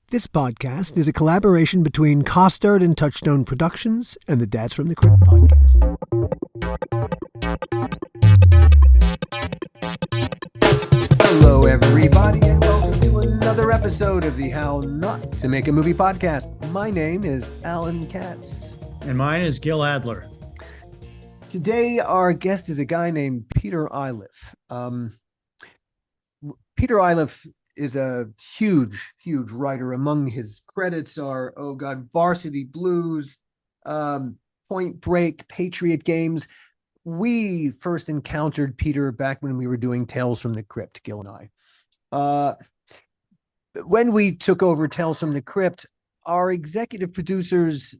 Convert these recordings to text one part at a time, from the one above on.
This podcast is a collaboration between Costard and Touchstone Productions and the Dads from the Crypt podcast. Hello, everybody, and welcome to another episode of the How Not to Make a Movie podcast. My name is Alan Katz. And mine is Gil Adler. Today, our guest is a guy named Peter Iliff. Peter Iliff is a huge writer. Among his credits are, Varsity Blues, Point Break, Patriot Games. We first encountered Peter back when we were doing Tales from the Crypt, Gil and I. When we took over Tales from the Crypt, our executive producers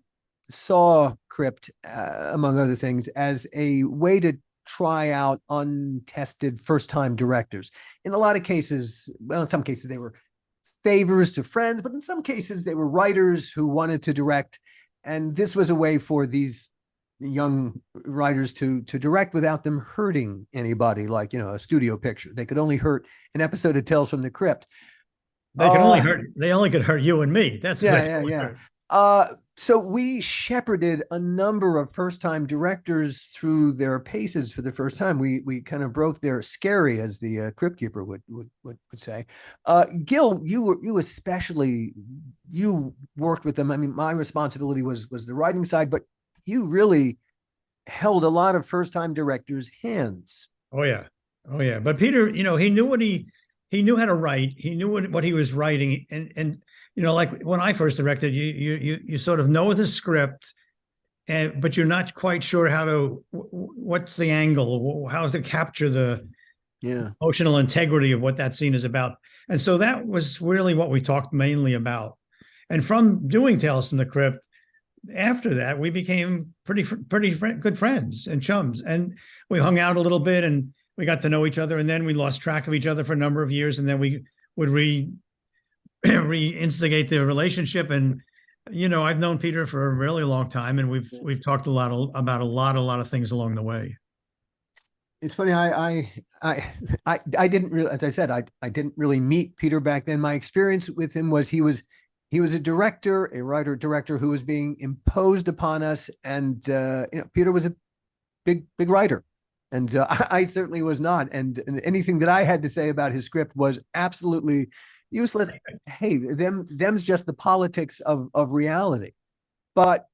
saw Crypt, among other things, as a way to try out untested first-time directors. In a lot of cases, well, in some cases they were favors to friends, but in some cases they were writers who wanted to direct. And this was a way for these young writers to direct without them hurting anybody, like, a studio picture. They could only hurt an episode of Tales from the Crypt. They only could hurt you and me. That's yeah. So we shepherded a number of first-time directors through their paces for the first time. We kind of broke their scary, as the Crypt Keeper would say. Gil, you especially, you worked with them. I mean, my responsibility was the writing side, but you really held a lot of first-time directors' hands. Oh yeah. But Peter, he knew how to write. He knew what he was writing, and like when I first directed, you sort of know the script, but you're not quite sure what's the angle, how to capture the emotional integrity of what that scene is about. And so that was really what we talked mainly about. And from doing Tales from the Crypt, after that, we became pretty good friends and chums, and we hung out a little bit and we got to know each other, and then we lost track of each other for a number of years, and then we would reinstigate the relationship. And I've known Peter for a really long time, and we've talked about a lot of things along the way. It's funny, I didn't really, as I said, I didn't really meet Peter back then. My experience with him was he was a writer director who was being imposed upon us, and Peter was a big writer, and I certainly was not, and anything that I had to say about his script was absolutely useless. Hey, them's just the politics of reality. But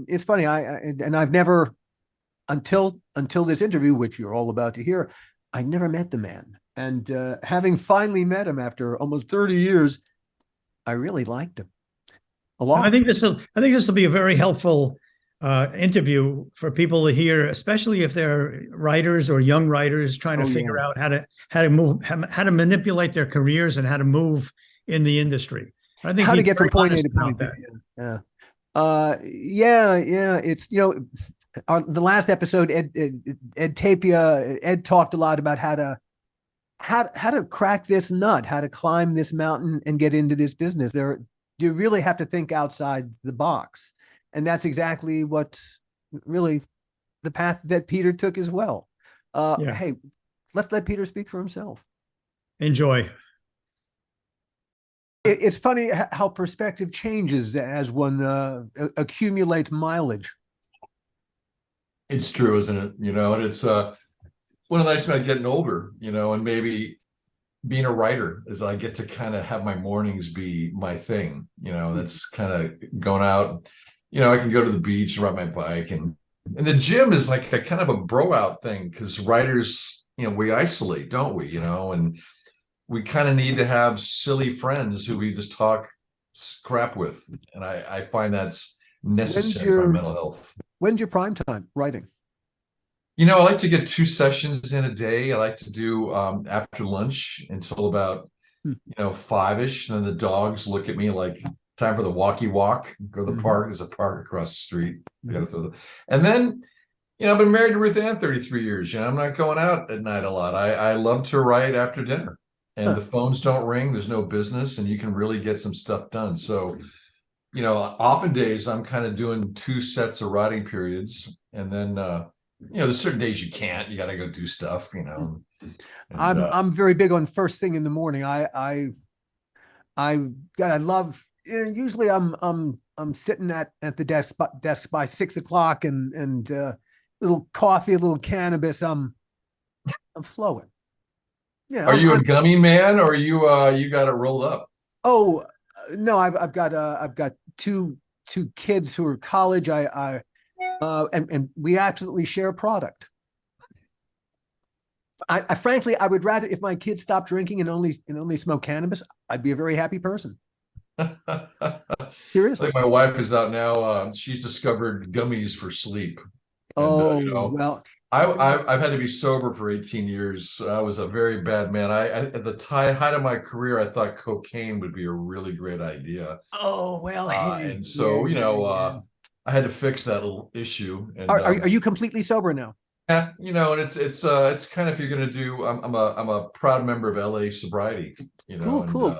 it's funny, I've never, until this interview, which you're all about to hear, I never met the man. And having finally met him after almost 30 years, I really liked him a lot. I think this will be a very helpful interview for people to hear, especially if they're writers or young writers trying to figure out how to manipulate their careers and how to move in the industry. I think how to get from point A to point B. It's the last episode, Ed Tapia, Ed talked a lot about how to crack this nut, how to climb this mountain and get into this business. You really have to think outside the box. And that's exactly what really the path that Peter took as well. Hey, let's let Peter speak for himself. Enjoy. It's funny how perspective changes as one accumulates mileage. It's true, isn't it? And it's one of the nice about getting older, and maybe being a writer is I get to kind of have my mornings be my thing. That's kind of going out. I can go to the beach, ride my bike, and the gym is like a kind of a bro out thing, because writers, we isolate, don't we? And we kind of need to have silly friends who we just talk crap with, and I find that's necessary for mental health. When's your prime time writing? I like to get 2 sessions in a day. I like to do after lunch until about 5-ish, and then the dogs look at me like, time for the walkie walk, go to the park. There's a park across the street. I gotta throw and then, I've been married to Ruth Ann 33 years. I'm not going out at night a lot. I love to write after dinner, and the phones don't ring. There's no business, and you can really get some stuff done. So, often days I'm kind of doing 2 sets of writing periods, and then, there's certain days you can't. You got to go do stuff. And, I'm very big on first thing in the morning. I love. Usually, I'm sitting at the desk by 6 o'clock, and little coffee, a little cannabis. I'm flowing. Yeah, Are you a I'm gummy man, or you got it rolled up? Oh no, I've got two kids who are college. And we absolutely share a product. I frankly, I would rather, if my kids stopped drinking and only smoke cannabis, I'd be a very happy person. I Seriously. think my wife is out now. She's discovered gummies for sleep, and Oh you know, well. I've had to be sober for 18 years. I was a very bad man. I at the height of my career, I thought cocaine would be a really great idea, Oh well. Hey, and yeah, so yeah, yeah. I had to fix that little issue. And Are you completely sober now? yeah, and it's kind of, if you're gonna do. I'm a proud member of LA sobriety, Cool, and cool.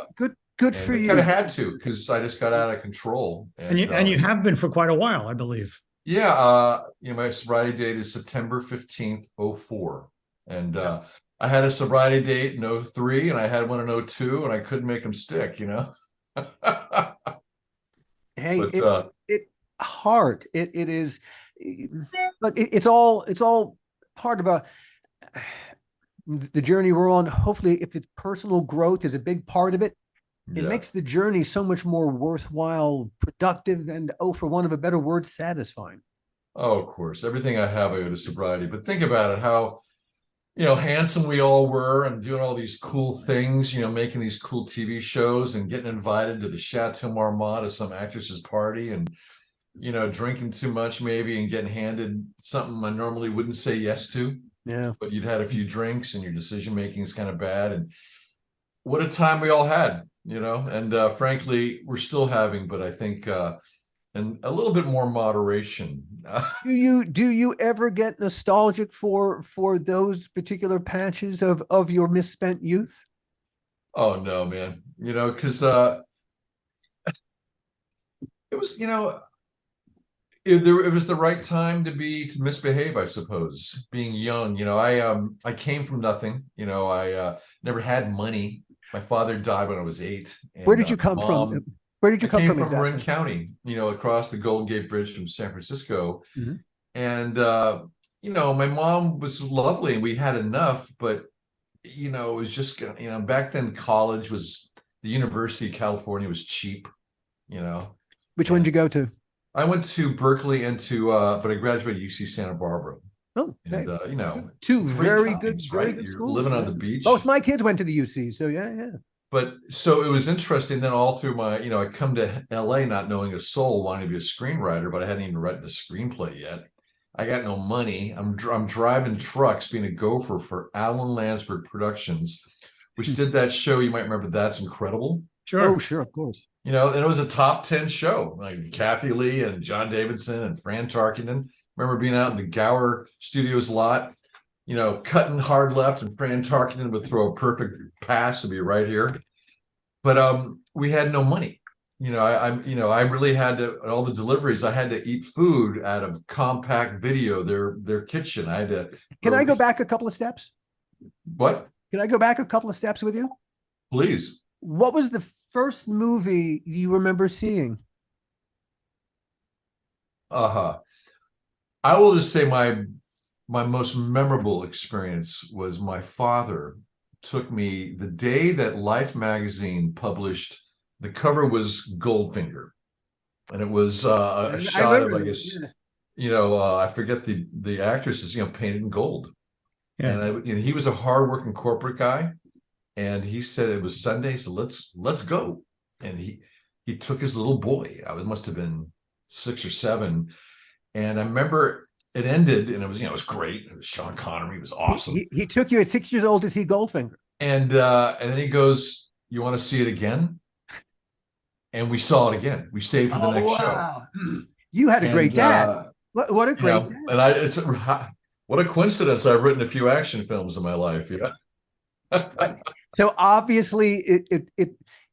Good for and I kind of you. had to, because I just got out of control. And you have been for quite a while, I believe. Yeah, my sobriety date is September 15th, 04. And I had a sobriety date in 03, and I had one in 02, and I couldn't make them stick. Hey, But it hard. It is. Look, it's all part of the journey we're on. Hopefully, if it's personal growth is a big part of it, it yeah. makes the journey so much more worthwhile, productive, and for want of a better word, satisfying. Oh, of course. Everything I have, I owe to sobriety. But think about it, how handsome we all were, and doing all these cool things, making these cool TV shows, and getting invited to the Chateau Marmont of some actress's party, and drinking too much maybe, and getting handed something I normally wouldn't say yes to. Yeah. But you'd had a few drinks, and your decision making is kind of bad. And what a time we all had, and frankly, we're still having, but I think and a little bit more moderation. Do you ever get nostalgic for those particular patches of your misspent youth? Oh no, man. Because it was, it was the right time to misbehave, I suppose. Being young, I came from nothing. I never had money. My father died when I was 8, Where and did you my come from? mom. Where did I you come came from from Marin exactly? County, across the Golden Gate Bridge from San Francisco, Mhm. and my mom was lovely, and we had enough, but it was just, back then college was, the University of California was cheap, you know, Which one did and you go to? I went to Berkeley, and but I graduated UC Santa Barbara, Oh, and hey, two great very times, right? good You're schools. living on Yeah. the Both beach. my kids went to the UC, so yeah, yeah. But so it was interesting. Then all through my, I come to LA not knowing a soul, wanting to be a screenwriter, but I hadn't even written the screenplay yet. I got no money. I'm driving trucks, being a gopher for Alan Lansberg Productions, which did that show. You might remember That's Incredible. Oh, Sure. sure, of course. And it was a top 10 show. Like Kathy Lee and John Davidson and Fran Tarkenton. Remember being out in the Gower Studios lot, cutting hard left, and Fran Tarkenton would throw a perfect pass to be right here. But we had no money. I really had to, all the deliveries, I had to eat food out of compact video, their kitchen. I had to Can I go back a couple of steps? What? Can I go back a couple of steps with you? Please. What was the first movie you remember seeing? Uh-huh. I will just say my most memorable experience was my father took me the day that Life magazine published. The cover was Goldfinger, and it was a I shot of, remember I that. guess, Yeah. I forget the actresses, painted in gold. Yeah. And he was a hardworking corporate guy, and he said it was Sunday, so let's go. And he took his little boy. I must have been 6 or 7, and I remember it ended, and it was, it was great. It was Sean Connery. It was awesome. He took you at 6 years old to see Goldfinger. And then he goes, "You want to see it again?" And we saw it again. We stayed for the next show. Wow. You had a great And dad. What a great dad. and it's what a coincidence. I've written a few action films in my life. So obviously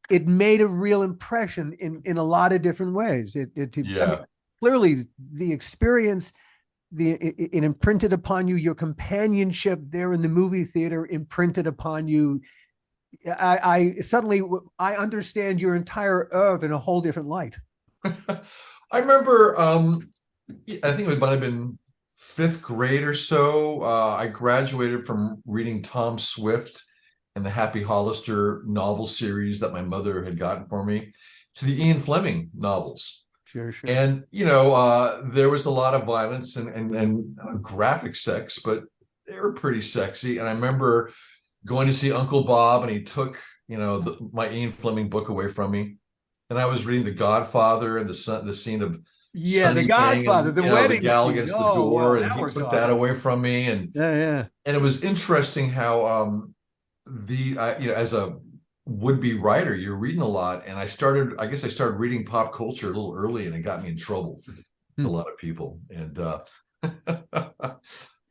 it made a real impression in a lot of different ways. Yeah. I mean, clearly the experience, it imprinted upon you. Your companionship there in the movie theater imprinted upon you. I suddenly I understand your entire oeuvre in a whole different light. I remember, I think it might have been fifth grade or so. I graduated from reading Tom Swift and the Happy Hollister novel series that my mother had gotten for me to the Ian Fleming novels. Sure, sure. And there was a lot of violence and graphic sex, but they were pretty sexy. And I remember going to see Uncle Bob, and he took my Ian Fleming book away from me, and I was reading The Godfather and the scene of Yeah, The Sonny Godfather, banging, the the wedding gal scene. against the Oh, well, door, and now he we're took that talking. away from me, and Yeah. it was interesting how as a would-be writer, you're reading a lot, and I guess I started reading pop culture a little early, and it got me in trouble with a lot of people. And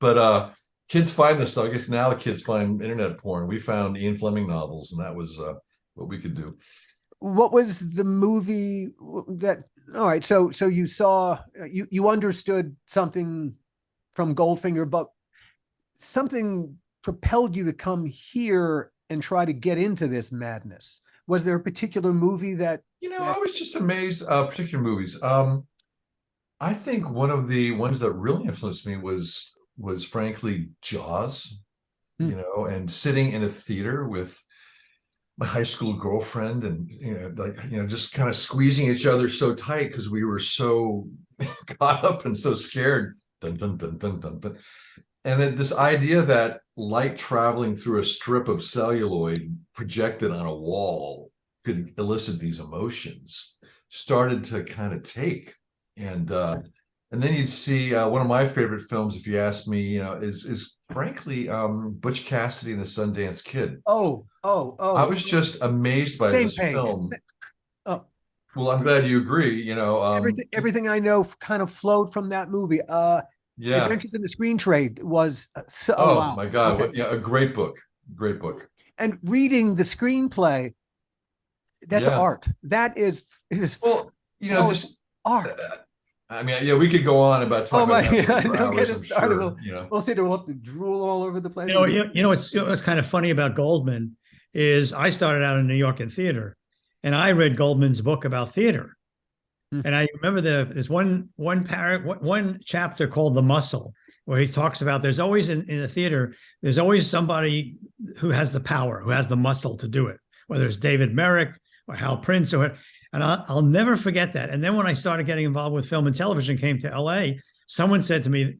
but kids find this stuff. I guess now the kids find internet porn. We found Ian Fleming novels, and that was what we could do. What was the movie that? All right, so you saw, you understood something from Goldfinger, but something propelled you to come here and try to get into this madness. Was there a particular movie that I was just amazed. Particular movies. I think one of the ones that really influenced me was frankly Jaws. And sitting in a theater with my high school girlfriend, and just kind of squeezing each other so tight because we were so caught up and so scared. Dun, dun, dun, dun, dun, dun. And then this idea that light traveling through a strip of celluloid projected on a wall could elicit these emotions started to kind of take. And then you'd see one of my favorite films, if you ask me, is frankly Butch Cassidy and the Sundance Kid. Oh. I was just amazed by Same this page. film. Oh, Well, I'm glad you agree. everything I know kind of flowed from that movie. Yeah. Adventures in the Screen Trade was so. Oh Wow. my God! Okay. A great book. Great book. And reading the screenplay, that's art. That is Well, just art. I mean, yeah, we could go on about talking about that for Don't get hours, us I'm started. sure, We'll sit there, we'll have to drool all over the place. What's kind of funny about Goldman is I started out in New York in theater, and I read Goldman's book about theater. And I remember there's one chapter called The Muscle, where he talks about there's always in a theater, there's always somebody who has the power, who has the muscle to do it, whether it's David Merrick or Hal Prince and I'll never forget that. And then when I started getting involved with film and television, came to LA, someone said to me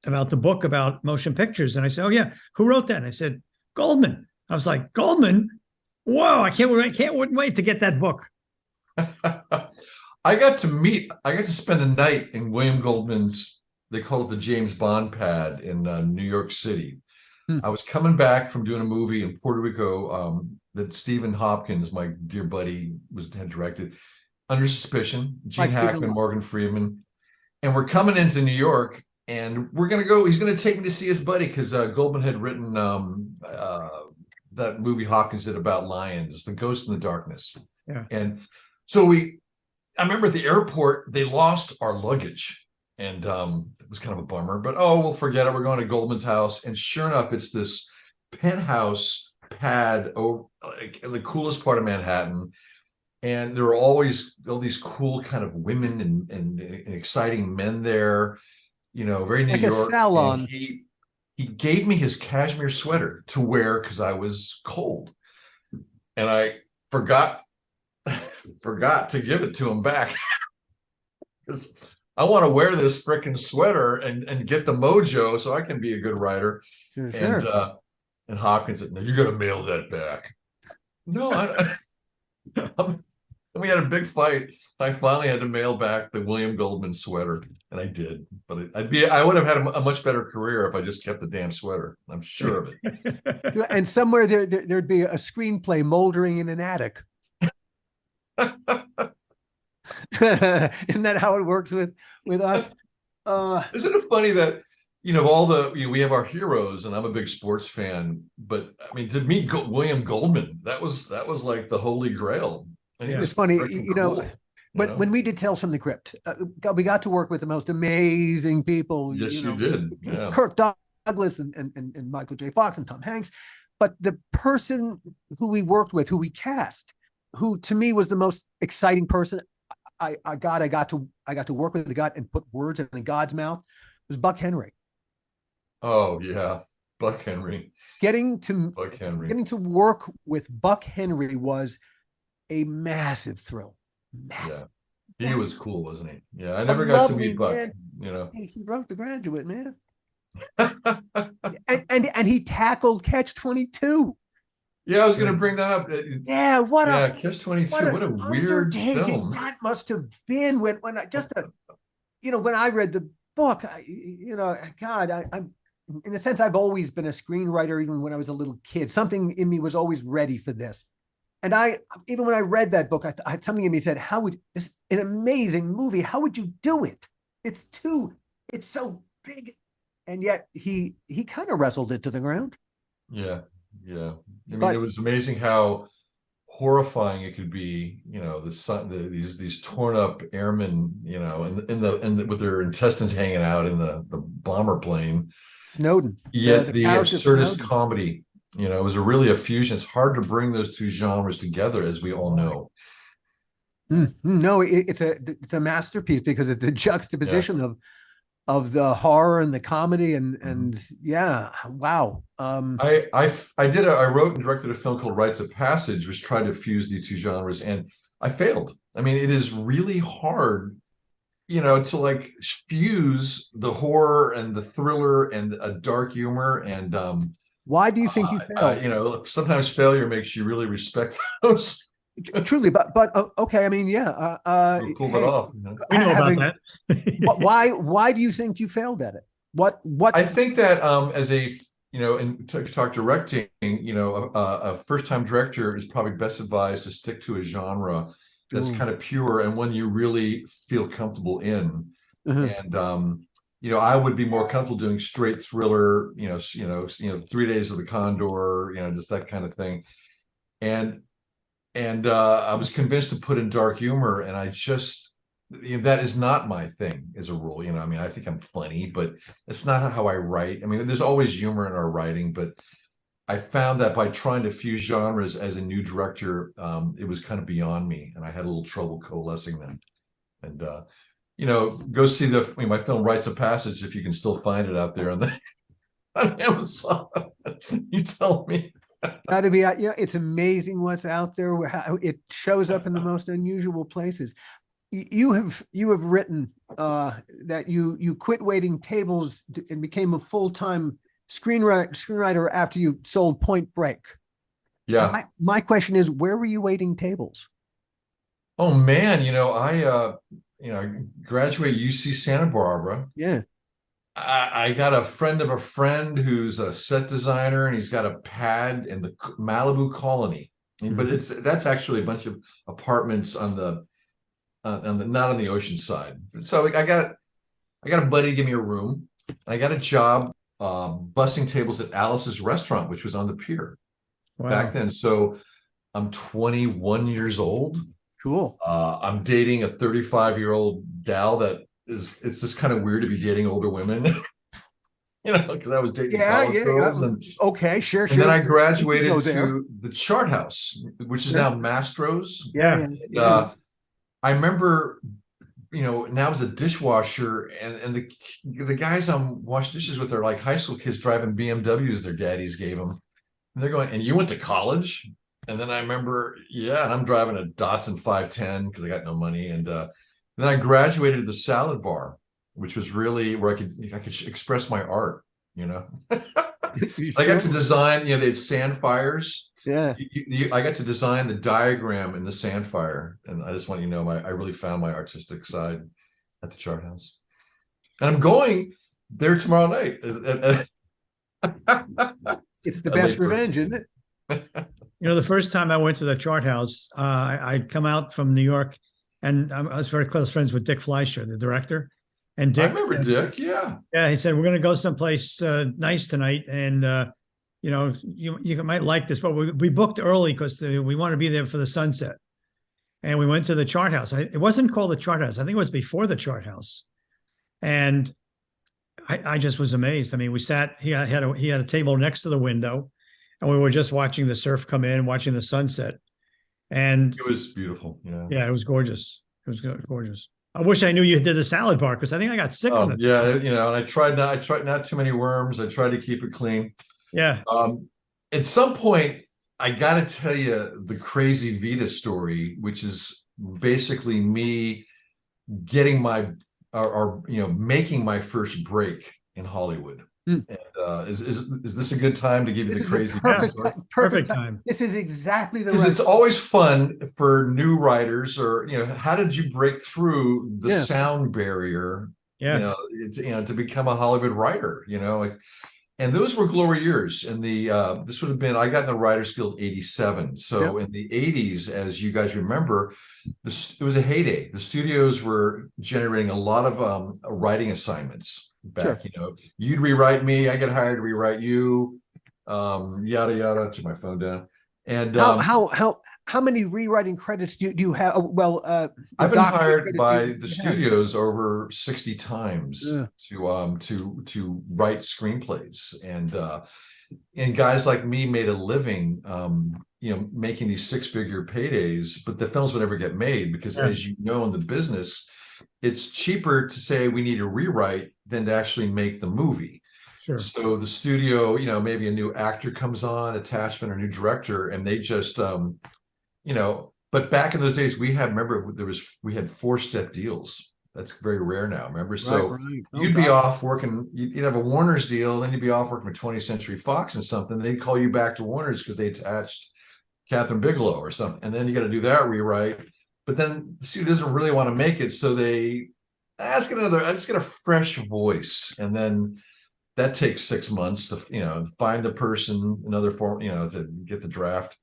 about the book about motion pictures. And I said, oh yeah, who wrote that? And I said, Goldman. I was like, Goldman? Whoa, I wouldn't wait to get that book. I got to spend a night in William Goldman's, they call it the James Bond pad in New York City. I was coming back from doing a movie in Puerto Rico that Stephen Hopkins, my dear buddy, had directed, Under Suspicion, Gene Hackman, Morgan Freeman. And we're coming into New York, and he's going to take me to see his buddy, because Goldman had written that movie Hopkins did about lions, The Ghost in the Darkness. Yeah. And so I remember at the airport, they lost our luggage, and it was kind of a bummer, but we'll forget it. We're going to Goldman's house. And sure enough, it's this penthouse pad in the coolest part of Manhattan. And there are always all these cool kind of women and exciting men there, very New York. A salon. And he gave me his cashmere sweater to wear because I was cold. And I forgot to give it to him back because I want to wear this frickin' sweater and get the mojo so I can be a good writer. Sure. And Hopkins said, no, you're going to mail that back. No, and we had a big fight. I finally had to mail back the William Goldman sweater, and I did. But I would have had a much better career if I just kept the damn sweater. I'm sure of it. And somewhere there'd be a screenplay moldering in an attic. Isn't that how it works with us? Isn't it funny that we have our heroes, and I'm a big sports fan, but I mean, to meet William Goldman, that was like the holy grail. And it's funny, but when we did Tales from the Crypt, we got to work with the most amazing people. Yes, you did. Yeah. Kirk Douglas and Michael J. Fox and Tom Hanks. but the person who we worked with, who we cast, who to me was the most exciting person I got to work with the God and put words in the God's mouth, was Buck Henry. Oh yeah, Buck Henry. Getting to Buck Henry. getting to work with Buck Henry was a massive thrill. Massive. Yeah. He was cool, wasn't he? Yeah, I A never got to lovely meet Buck, man. you know. He wrote The Graduate, man. And he tackled Catch-22. Yeah, I was gonna bring that up. Yeah, Yeah, Catch-22. What a weird undertaking film. that must have been when I just when I read the book, God, I'm in a sense, I've always been a screenwriter, even when I was a little kid. Something in me was always ready for this. And even when I read that book, I something in me said, "How would this an amazing movie? How would you do it? It's so big," and yet he kind of wrestled it to the ground. Yeah, yeah. I mean, But it was amazing how horrifying it could be. These torn up airmen, with their intestines hanging out in the bomber plane. Snowden, Yet the the couch of absurdist Snowden. comedy, it was really a fusion. It's hard to bring those two genres together, as we all know. No, it's a masterpiece because of the Yeah. juxtaposition of the horror and the comedy Mhm. and yeah, wow. I wrote and directed a film called Rites of Passage, which tried to fuse these two genres, and I failed. I mean, it is really hard, to like fuse the horror and the thriller and a dark humor. And Why do you think you failed? sometimes failure makes you really respect those Truly, but okay, I mean, yeah. who pull it Hey, off. We know about having that. why do you think you failed at it? What I think that as if you talk directing, a first-time director is probably best advised to stick to a genre that's kind of pure and one you really feel comfortable in. And I would be more comfortable doing straight thriller, 3 Days of the Condor, just that kind of thing. And I was convinced to put in dark humor, and I just that is not my thing as a rule. I mean, I think I'm funny, but it's not how I write. I mean, there's always humor in our writing, but I found that by trying to fuse genres as a new director, it was kind of beyond me, and I had a little trouble coalescing them. And go see my film Rites of Passage if you can still find it out there on Amazon. You tell me. Gotta be it's amazing what's out there, how it shows up in the most unusual places. You have written that you quit waiting tables and became a full-time screenwriter after you sold Point Break. Yeah. My question is, where were you waiting tables? Oh man, I graduated UC Santa Barbara. Yeah. I got a friend of a friend who's a set designer, and he's got a pad in the Malibu Colony. But that's actually a bunch of apartments on the not on the ocean side. So I got a buddy to give me a room. I got a job bussing tables at Alice's restaurant, which was on the pier back then. So I'm 21 years old. Cool. I'm dating a 35-year-old gal it's just kind of weird to be dating older women, because I was dating college girls. And okay, sure. And then I graduated to the Chart House, which is now Mastro's. Yeah. I remember, now as a dishwasher, and the guys I'm washing dishes with are like high school kids driving BMWs their daddies gave them. And they're going, "And you went to college?" And then I remember, and I'm driving a Datsun 510 because I got no money. And then I graduated to the salad bar, which was really where I could express my art. I got to design. They had sand fires. Yeah. I got to design the diagram in the sand fire, and I just want you to know, I really found my artistic side at the Chart House, and I'm going there tomorrow night. It's the best revenge, isn't it? The first time I went to the Chart House, I'd come out from New York, and I was very close friends with Dick Fleischer, the director. And Dick, I remember Dick, yeah. Yeah, he said, "We're going to go someplace nice tonight, and you might like this." But we booked early because we want to be there for the sunset. And we went to the Chart House. It wasn't called the Chart House. I think it was before the Chart House. And I just was amazed. I mean, we sat. He had a table next to the window. and we were just watching the surf come in, watching the sunset. And It was beautiful. yeah, it was gorgeous. It was gorgeous. I wish I knew you did a salad bar because I think I got sick on it. Yeah, and I tried not too many worms. I tried to keep it clean. Yeah. At some point, I got to tell you the crazy Vita story, which is basically me getting making my first break in Hollywood. And, is this a good time to give you the crazy perfect time? This is exactly the because it's always fun for new writers, or how did you break through the sound barrier? To become a Hollywood writer. And those were glory years. And this would have been, I got in the Writers Guild '87. So in the '80s, as you guys remember, it was a heyday. The studios were generating a lot of writing assignments back. You'd rewrite me, I get hired to rewrite you, yada yada. To my phone down. And how many rewriting credits do you have? I've been hired by the studios over 60 times to write screenplays, and guys like me made a living, making these 6-figure paydays, but the films would never get made because, as you know, in the business, it's cheaper to say we need a rewrite than to actually make the movie. Sure. So the studio, maybe a new actor comes on, attachment, or new director, and they just, but back in those days, we had 4-step deals. That's very rare now. Remember, so you'd be off working. You'd have a Warner's deal, then you'd be off working for 20th Century Fox and something. They'd call you back to Warner's because they attached Catherine Bigelow or something, and then you got to do that rewrite. But then the studio doesn't really want to make it, so they ask I just get a fresh voice, and then that takes 6 months to find the person, another form, to get the draft.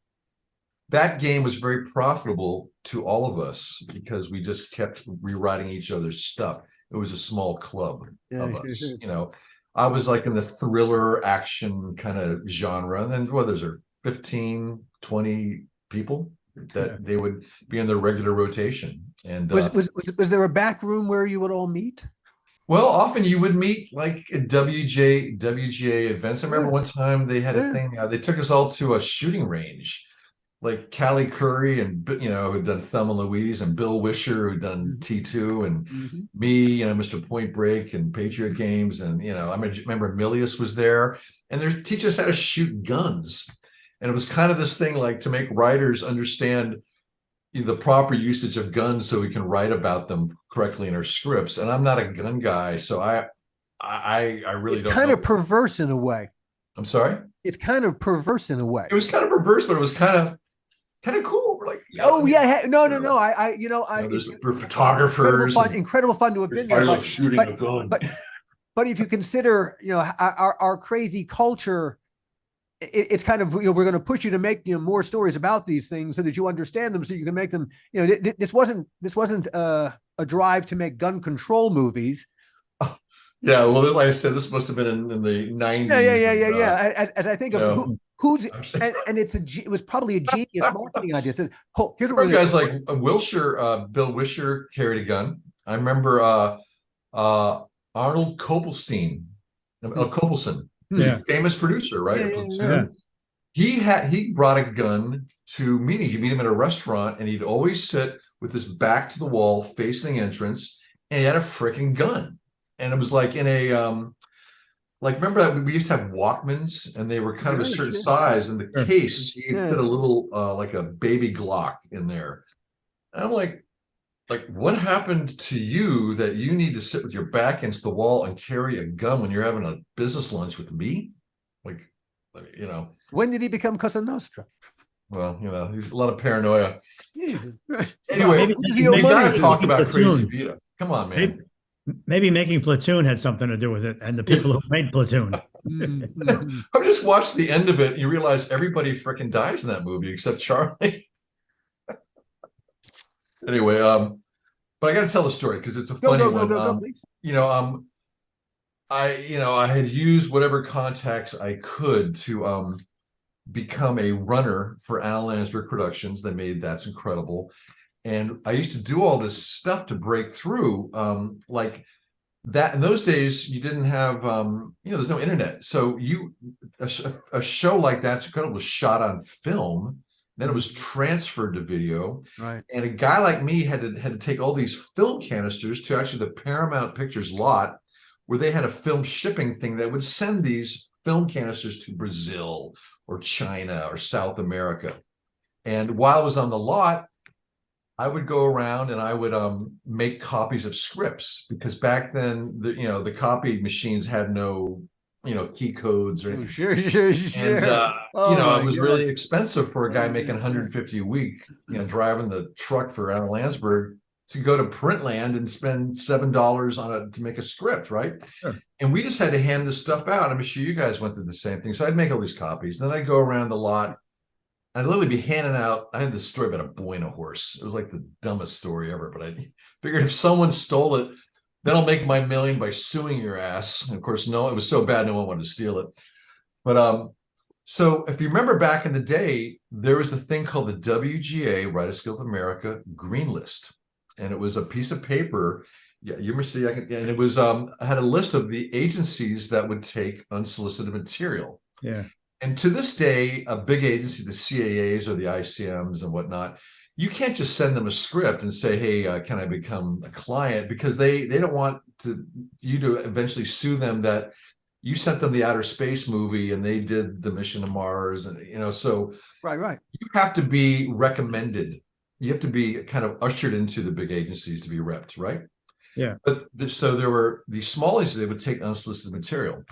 That game was very profitable to all of us because we just kept rewriting each other's stuff. It was a small club of us. I was like in the thriller action kind of genre, and then there's 15, 20 people that they would be in their regular rotation. And was there a back room where you would all meet? Well, often you would meet like at WGA events. I remember one time they had a thing. They took us all to a shooting range, like Callie Curry and who'd done Thelma Louise, and Bill Wisher who'd done T2, and me, Mr. Point Break and Patriot Games, and I remember Milius was there, and they teach us how to shoot guns, and it was kind of this thing like to make writers understand the proper usage of guns so we can write about them correctly in our scripts. And I'm not a gun guy, so I really don't know. It's kind of perverse in a way. I'm sorry? It's kind of perverse in a way. It was kind of perverse, but it was kind of cool. We're like, no. There's photographers. Incredible fun to have been there. I love shooting a gun. But if you consider, our crazy culture, it's kind of, we're going to push you to make more stories about these things so that you understand them, so you can make them. This wasn't a drive to make gun control movies. Yeah, well, like I said, this must have been in the 90s. Yeah. As I think of who's and it was probably a genius marketing idea. Says, here's what guys like Bill Wisher carried a gun. I remember Arnold Kopelstein, Kopelson. Famous producer, right? He brought a gun to meetings. You meet him at a restaurant, and he'd always sit with his back to the wall, facing the entrance, and he had a freaking gun. And it was like in a remember that we used to have Walkmans, and they were kind of a certain size. In the case, he put a little like a baby Glock in there. And I'm like, what happened to you that you need to sit with your back against the wall and carry a gun when you're having a business lunch with me? When did he become Cosa Nostra? Well, he's a lot of paranoia. Jesus. Anyway, we got to talk about Crazy Vita. Come on, man. Maybe making Platoon had something to do with it, and the people who made Platoon. I just watched the end of it, and you realize everybody freaking dies in that movie except Charlie. Anyway, but I got to tell the story because it's a funny one. I had used whatever contacts I could to become a runner for Al Landsberg Productions. They made That's Incredible, and I used to do all this stuff to break through. Like that in those days you didn't have there's no internet, so a show like that's incredible was shot on film, then it was transferred to video, Right. and a guy like me had to take all these film canisters to actually the Paramount Pictures lot, where they had a film shipping thing that would send these film canisters to Brazil or China or South America. And while I was on the lot, I would go around and I would make copies of scripts, because back then the copy machines had no key codes or Oh, anything. sure, sure, sure. And Oh my it was God. really expensive for a guy Oh, making yeah. 150 a week, driving the truck for out of Landsberg to go to Printland and spend $7 to make a script, right? Sure. And we just had to hand this stuff out. I'm sure you guys went through the same thing. So I'd make all these copies. Then I'd go around the lot. I'd literally be handing out. I had this story about a boy and a horse. It was like the dumbest story ever, but I figured if someone stole it, then I'll make my million by suing your ass. And of course, no, it was so bad, no one wanted to steal it. But so if you remember back in the day, there was a thing called the WGA, Writers Guild of America Green List. And it was a piece of paper. Yeah, you must see, and it was I had a list of the agencies that would take unsolicited material. Yeah. And to this day, a big agency, the CAAs or the ICMs and whatnot, you can't just send them a script and say, hey, can I become a client? Because they don't want you to eventually sue them that you sent them the outer space movie and they did the mission to Mars. And, so Right. you have to be recommended. You have to be kind of ushered into the big agencies to be repped, right? Yeah. But so there were these small agencies, they would take unsolicited material.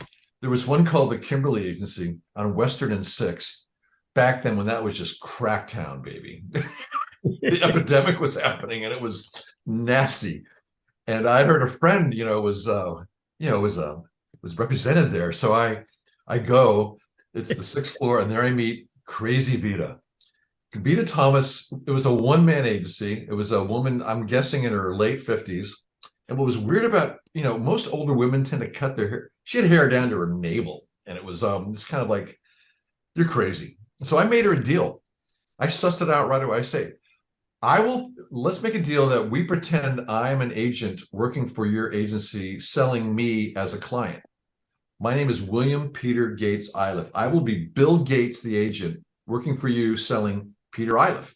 There was one called the Kimberly Agency on Western and 6th, back then when that was just Cracktown, baby. The epidemic was happening and it was nasty. And I'd heard a friend, was represented there. So I go, it's the 6th floor, and there I meet Crazy Vita. Vita Thomas, it was a one-man agency. It was a woman, I'm guessing in her late 50s. And what was weird about, most older women tend to cut their hair. She had hair down to her navel. And it was it's kind of like, you're crazy. So I made her a deal. I sussed it out right away. I say, let's make a deal that we pretend I'm an agent working for your agency, selling me as a client. My name is William Peter Gates Iliff. I will be Bill Gates, the agent, working for you, selling Peter Iliff.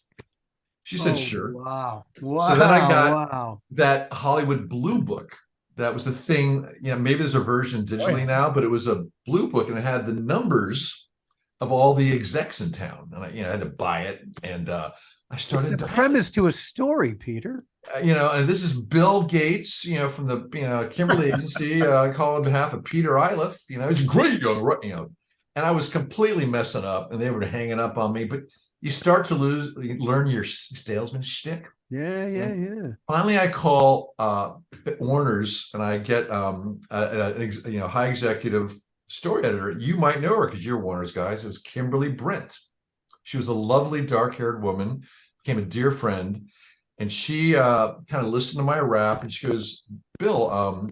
She said, sure. Wow. So then I got that Hollywood Blue Book. That was the thing. Maybe there's a version digitally now, but it was a blue book and it had the numbers of all the execs in town. And I had to buy it. And I started. It's the premise to a story, Peter. And this is Bill Gates, from the Kimberly Agency. I call on behalf of Peter Iliff. He's a great young, and I was completely messing up, and they were hanging up on me. But you start to learn your salesman shtick. Yeah. Finally, I call Warner's, and I get a high executive story editor. You might know her because you're Warner's guys. It was Kimberly Brent. She was a lovely, dark-haired woman, became a dear friend. And she kind of listened to my rap, and she goes, Bill,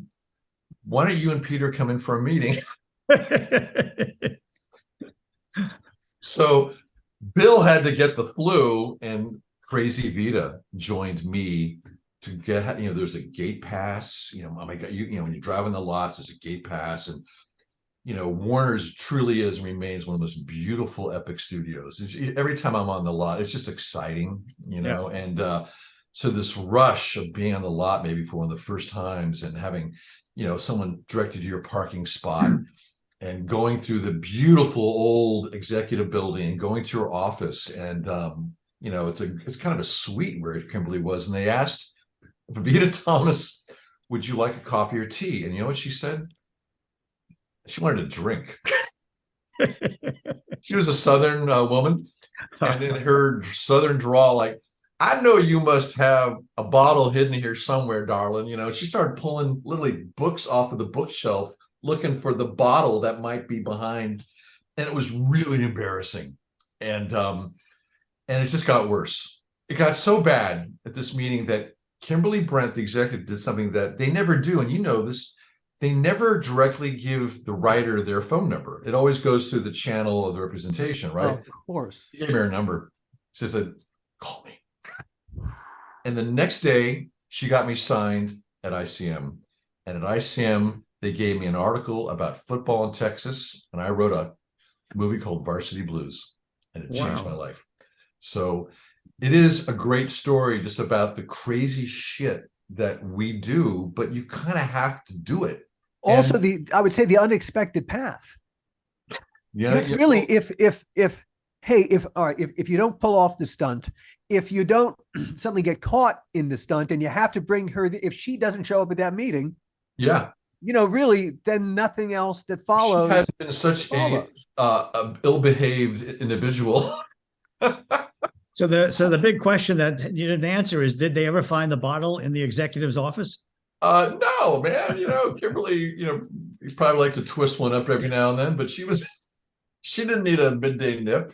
why don't you and Peter come in for a meeting? So Bill had to get the flu, and Crazy Vita joined me to get, there's a gate pass. Oh my God, when you drive in the lots, there's a gate pass. And, Warner's truly is and remains one of the most beautiful, epic studios. Every time I'm on the lot, it's just exciting, and so this rush of being on the lot maybe for one of the first times and having, someone directed to your parking spot and going through the beautiful old executive building and going to your office. And, it's kind of a suite where Kimberly was. And they asked Vita Thomas, would you like a coffee or tea? And you know what she said? She wanted a drink. She was a Southern woman. And in her Southern drawl, like, I know you must have a bottle hidden here somewhere, darling. She started pulling literally books off of the bookshelf, looking for the bottle that might be behind. And it was really embarrassing. And it just got worse. It got so bad at this meeting that Kimberly Brent, the executive, did something that they never do. And this, they never directly give the writer their phone number. It always goes through the channel of the representation, right? Oh, of course. She gave me her number. She said, call me. And the next day, she got me signed at ICM. And at ICM, they gave me an article about football in Texas, and I wrote a movie called Varsity Blues, and it changed my Wow. life. So it is a great story just about the crazy shit that we do, but you kind of have to do it. Also, And I would say the unexpected path. yeah, Because really, if hey, if all right, if you don't pull off the stunt, if you don't suddenly get caught in the stunt and you have to bring her, if she doesn't show up at that meeting, yeah, really, then nothing else that she follows has been such follows. a ill-behaved individual. So the big question that you didn't answer is, did they ever find the bottle in the executive's office? No, man, Kimberly, you probably like to twist one up every now and then, but she didn't need a midday nip.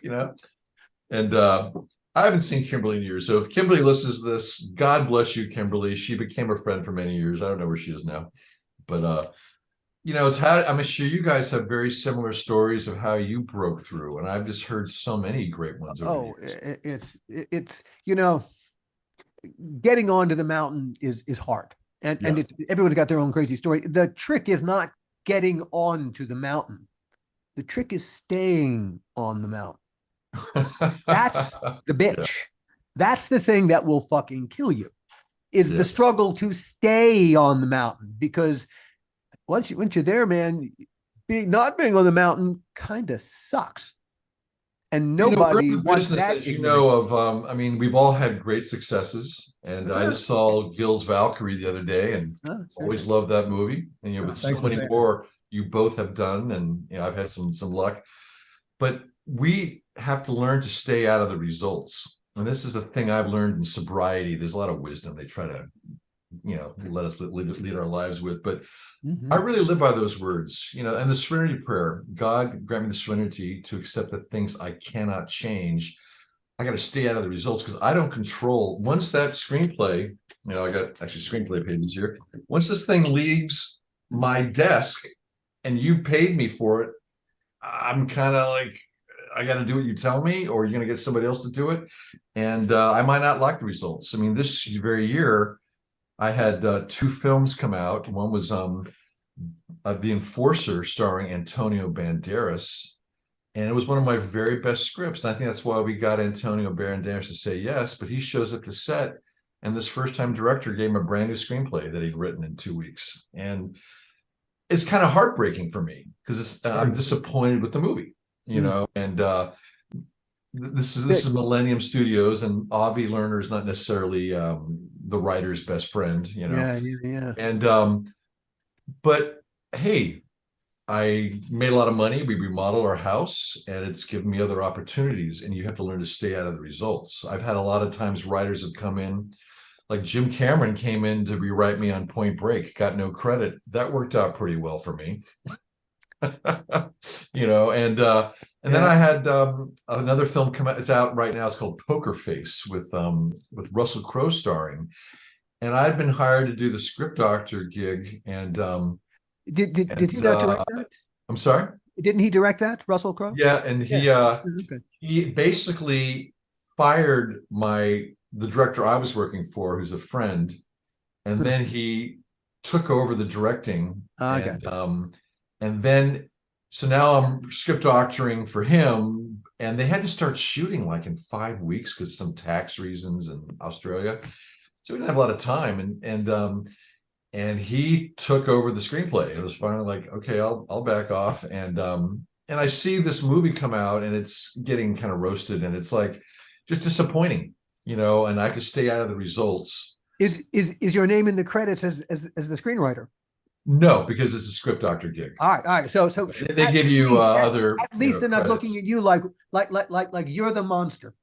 And I haven't seen Kimberly in years. So if Kimberly listens to this, God bless you, Kimberly. She became a friend for many years. I don't know where she is now. But I'm sure you guys have very similar stories of how you broke through. And I've just heard so many great ones over the Oh, years. it's getting onto the mountain is hard, and Yeah. everyone's got their own crazy story. The trick is not getting onto the mountain. The trick is staying on the mountain. That's the Yeah. bitch. That's the thing that will fucking kill you. Is Yeah. the struggle to stay on the mountain, because once you're there, man, not being on the mountain kind of sucks, and We're nobody in the wants business, that as you ignominy. know, of we've all had great successes. And I just saw Gil's Valkyrie the other day and always Seriously. loved that movie. And Oh, with so thanks for many saying that. more you both have done, and I've had some luck. But we have to learn to stay out of the results. And this is a thing I've learned in sobriety. There's a lot of wisdom they try to, let us lead our lives with. But I really live by those words, and the serenity prayer. God grant me the serenity to accept the things I cannot change. I got to stay out of the results because I don't control. Once that screenplay, I got actually screenplay pages here. Once this thing leaves my desk and you paid me for it, I'm kind of like, I got to do what you tell me, or you're going to get somebody else to do it. And I might not like the results. I mean, this very year, I had two films come out. One was The Enforcer, starring Antonio Banderas. And it was one of my very best scripts. And I think that's why we got Antonio Banderas to say yes. But he shows up to set, and this first-time director gave him a brand new screenplay that he'd written in 2 weeks. And it's kind of heartbreaking for me because I'm disappointed with the movie, And this is Millennium Studios, and Avi Lerner is not necessarily the writer's best friend, Yeah. And but hey, I made a lot of money. We remodeled our house, and it's given me other opportunities. And you have to learn to stay out of the results. I've had a lot of times writers have come in, like Jim Cameron came in to rewrite me on Point Break, got no credit. That worked out pretty well for me. And then I had another film come out. It's out right now. It's called Poker Face with Russell Crowe starring. And I'd been hired to do the script doctor gig. And Did he not direct that? I'm sorry? Didn't he direct that, Russell Crowe? Yeah, and Okay. he basically fired the director I was working for, who's a friend, and then he took over the directing. Okay. And then so now I'm script doctoring for him, and they had to start shooting like in 5 weeks because some tax reasons in Australia. So we didn't have a lot of time, and he took over the screenplay. It was finally like, okay, I'll back off. And I see this movie come out, and it's getting kind of roasted, and it's like just disappointing, and I could stay out of the results. Is your name in the credits as the screenwriter? No, because it's a script doctor gig. All right. So they give you other. At least they're not looking at you like you're the monster.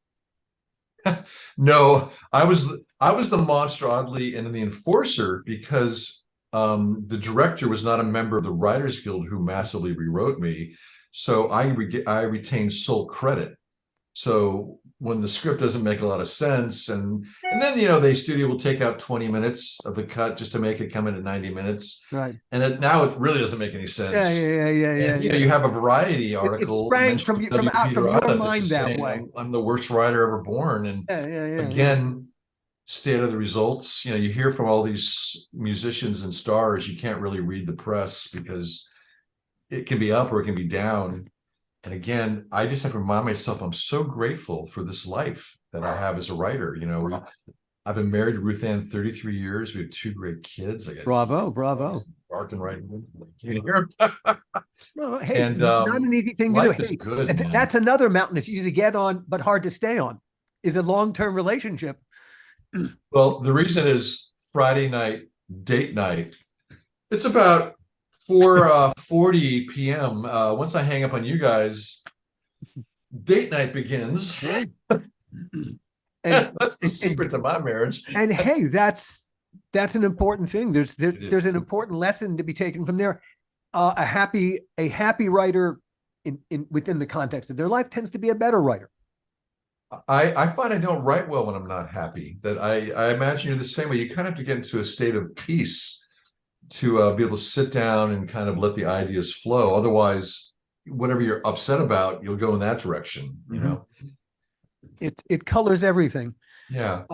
No, I was the monster, oddly, in The Enforcer, because the director was not a member of the Writers Guild, who massively rewrote me. So I retained sole credit. So when the script doesn't make a lot of sense, and then the studio will take out 20 minutes of the cut just to make it come in at 90 minutes. Right. And now it really doesn't make any sense. Yeah. And, you have a Variety article. It sprang from your mind that way. I'm the worst writer ever born. And yeah. again, state of the results. You know, you hear from all these musicians and stars, you can't really read the press because it can be up or it can be down. And again, I just have to remind myself I'm so grateful for this life that I have as a writer. You know, I've been married to Ruth Ann 33 years. We have two great kids. I got Bravo, bravo. barking right. Well, hey, And not an easy thing to do. life is Hey, good, man. that's another mountain. It's easy to get on, but hard to stay on. Is a long-term relationship. Well, the reason is Friday night, date night. It's about 4:40 p.m. Once I hang up on you guys, date night begins. And That's the secret to my marriage. And hey, that's an important thing. There's an important lesson to be taken from there. A happy writer in within the context of their life tends to be a better writer. I find I don't write well when I'm not happy. That I imagine you're the same way. You kind of have to get into a state of peace to be able to sit down and kind of let the ideas flow. Otherwise, whatever you're upset about, you'll go in that direction, you know. It colors everything. Yeah.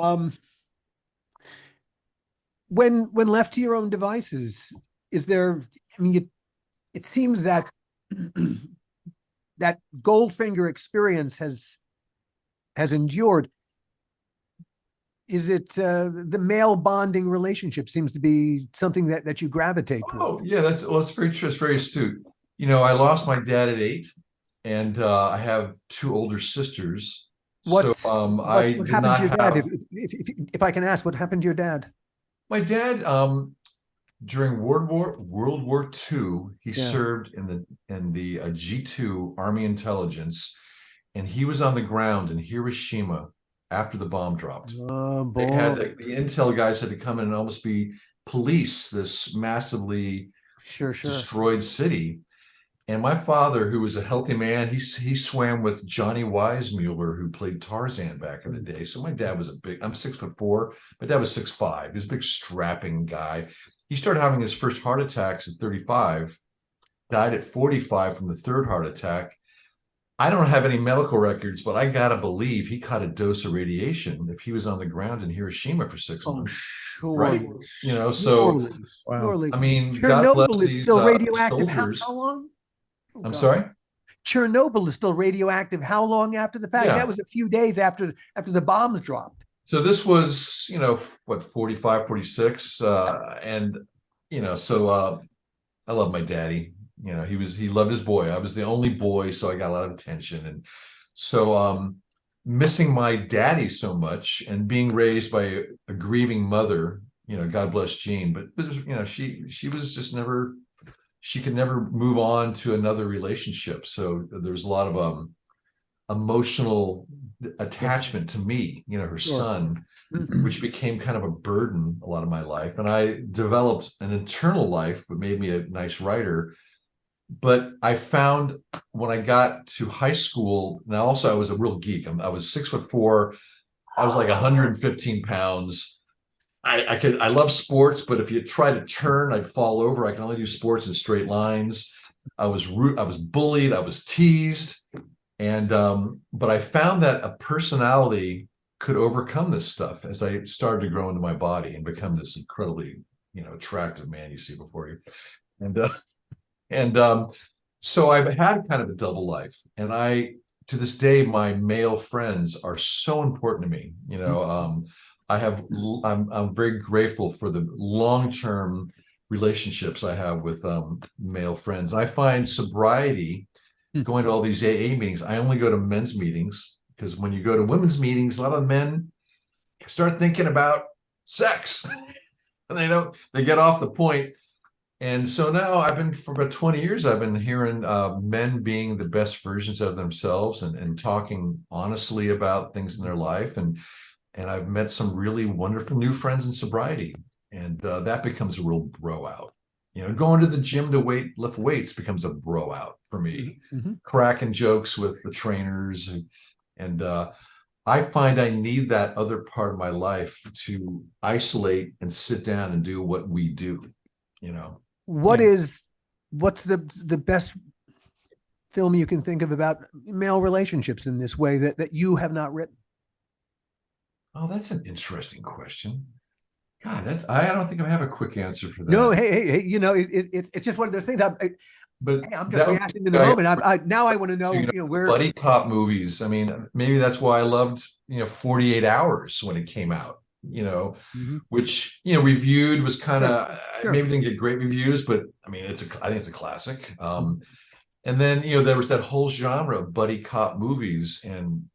When left to your own devices, is there, I mean, it seems that that Goldfinger experience has endured. Is it the male bonding relationship seems to be something that you gravitate toward? Oh, yeah, that's very true. It's very astute. You know, I lost my dad at 8, and I have 2 older sisters. What I what did happened not to your dad? have If I can ask, what happened to your dad? my dad during World War II. He served in the G2 Army Intelligence, and he was on the ground in Hiroshima after the bomb dropped. Oh boy! They had the intel guys had to come in and almost police this massively destroyed city. And my father, who was a healthy man, he swam with Johnny Weissmuller, who played Tarzan back in the day. So my dad was I'm 6'4". My dad was 6'5". He was a big strapping guy. He started having his first heart attacks at 35, died at 45 from the third heart attack. I don't have any medical records, but I gotta believe he caught a dose of radiation if he was on the ground in Hiroshima for 6 months. Sure. Right? You know, so surely. I mean, God bless Chernobyl is these still radioactive. soldiers. How long? Oh, I'm God. sorry? Chernobyl is still radioactive. How long after the fact? Yeah. That was a few days after the bombs dropped. So this was, you know, what, 45, 46. And, you know, so I love my daddy. You know, he loved his boy. I was the only boy, so I got a lot of attention. And so missing my daddy so much and being raised by a grieving mother, you know, God bless Jean, but you know, she was just never, she could never move on to another relationship. So there's a lot of emotional attachment to me, you know, her son, which became kind of a burden a lot of my life. And I developed an internal life that made me a nice writer. But I found when I got to high school, and also I was a real geek. I was 6'4". I was like 115 pounds. I love sports, but if you try to turn, I'd fall over. I can only do sports in straight lines. I was bullied. I was teased. And but I found that a personality could overcome this stuff as I started to grow into my body and become this incredibly, you know, attractive man you see before you. And so I've had kind of a double life. And to this day, my male friends are so important to me. You know, I'm very grateful for the long-term relationships I have with male friends. I find sobriety, going to all these AA meetings. I only go to men's meetings because when you go to women's meetings, a lot of men start thinking about sex and they get off the point. And so now for about 20 years, I've been hearing men being the best versions of themselves and talking honestly about things in their life. And I've met some really wonderful new friends in sobriety. And that becomes a real bro out. You know, going to the gym to lift weights becomes a bro out for me. Cracking jokes with the trainers. And I find I need that other part of my life to isolate and sit down and do what we do, you know. What's the best film you can think of about male relationships in this way that you have not written? Oh, that's an interesting question. God, I don't think I have a quick answer for No, that. hey, it's just one of those things. But I'm just that would reacting in the moment. Now I want to know, where. buddy cop movies. I mean, maybe that's why I loved, 48 Hours when it came out, Mhm. which, reviewed was kind Sure, of sure. maybe didn't get great reviews, but I mean, I think it's a classic. And then, there was that whole genre of buddy cop movies. And,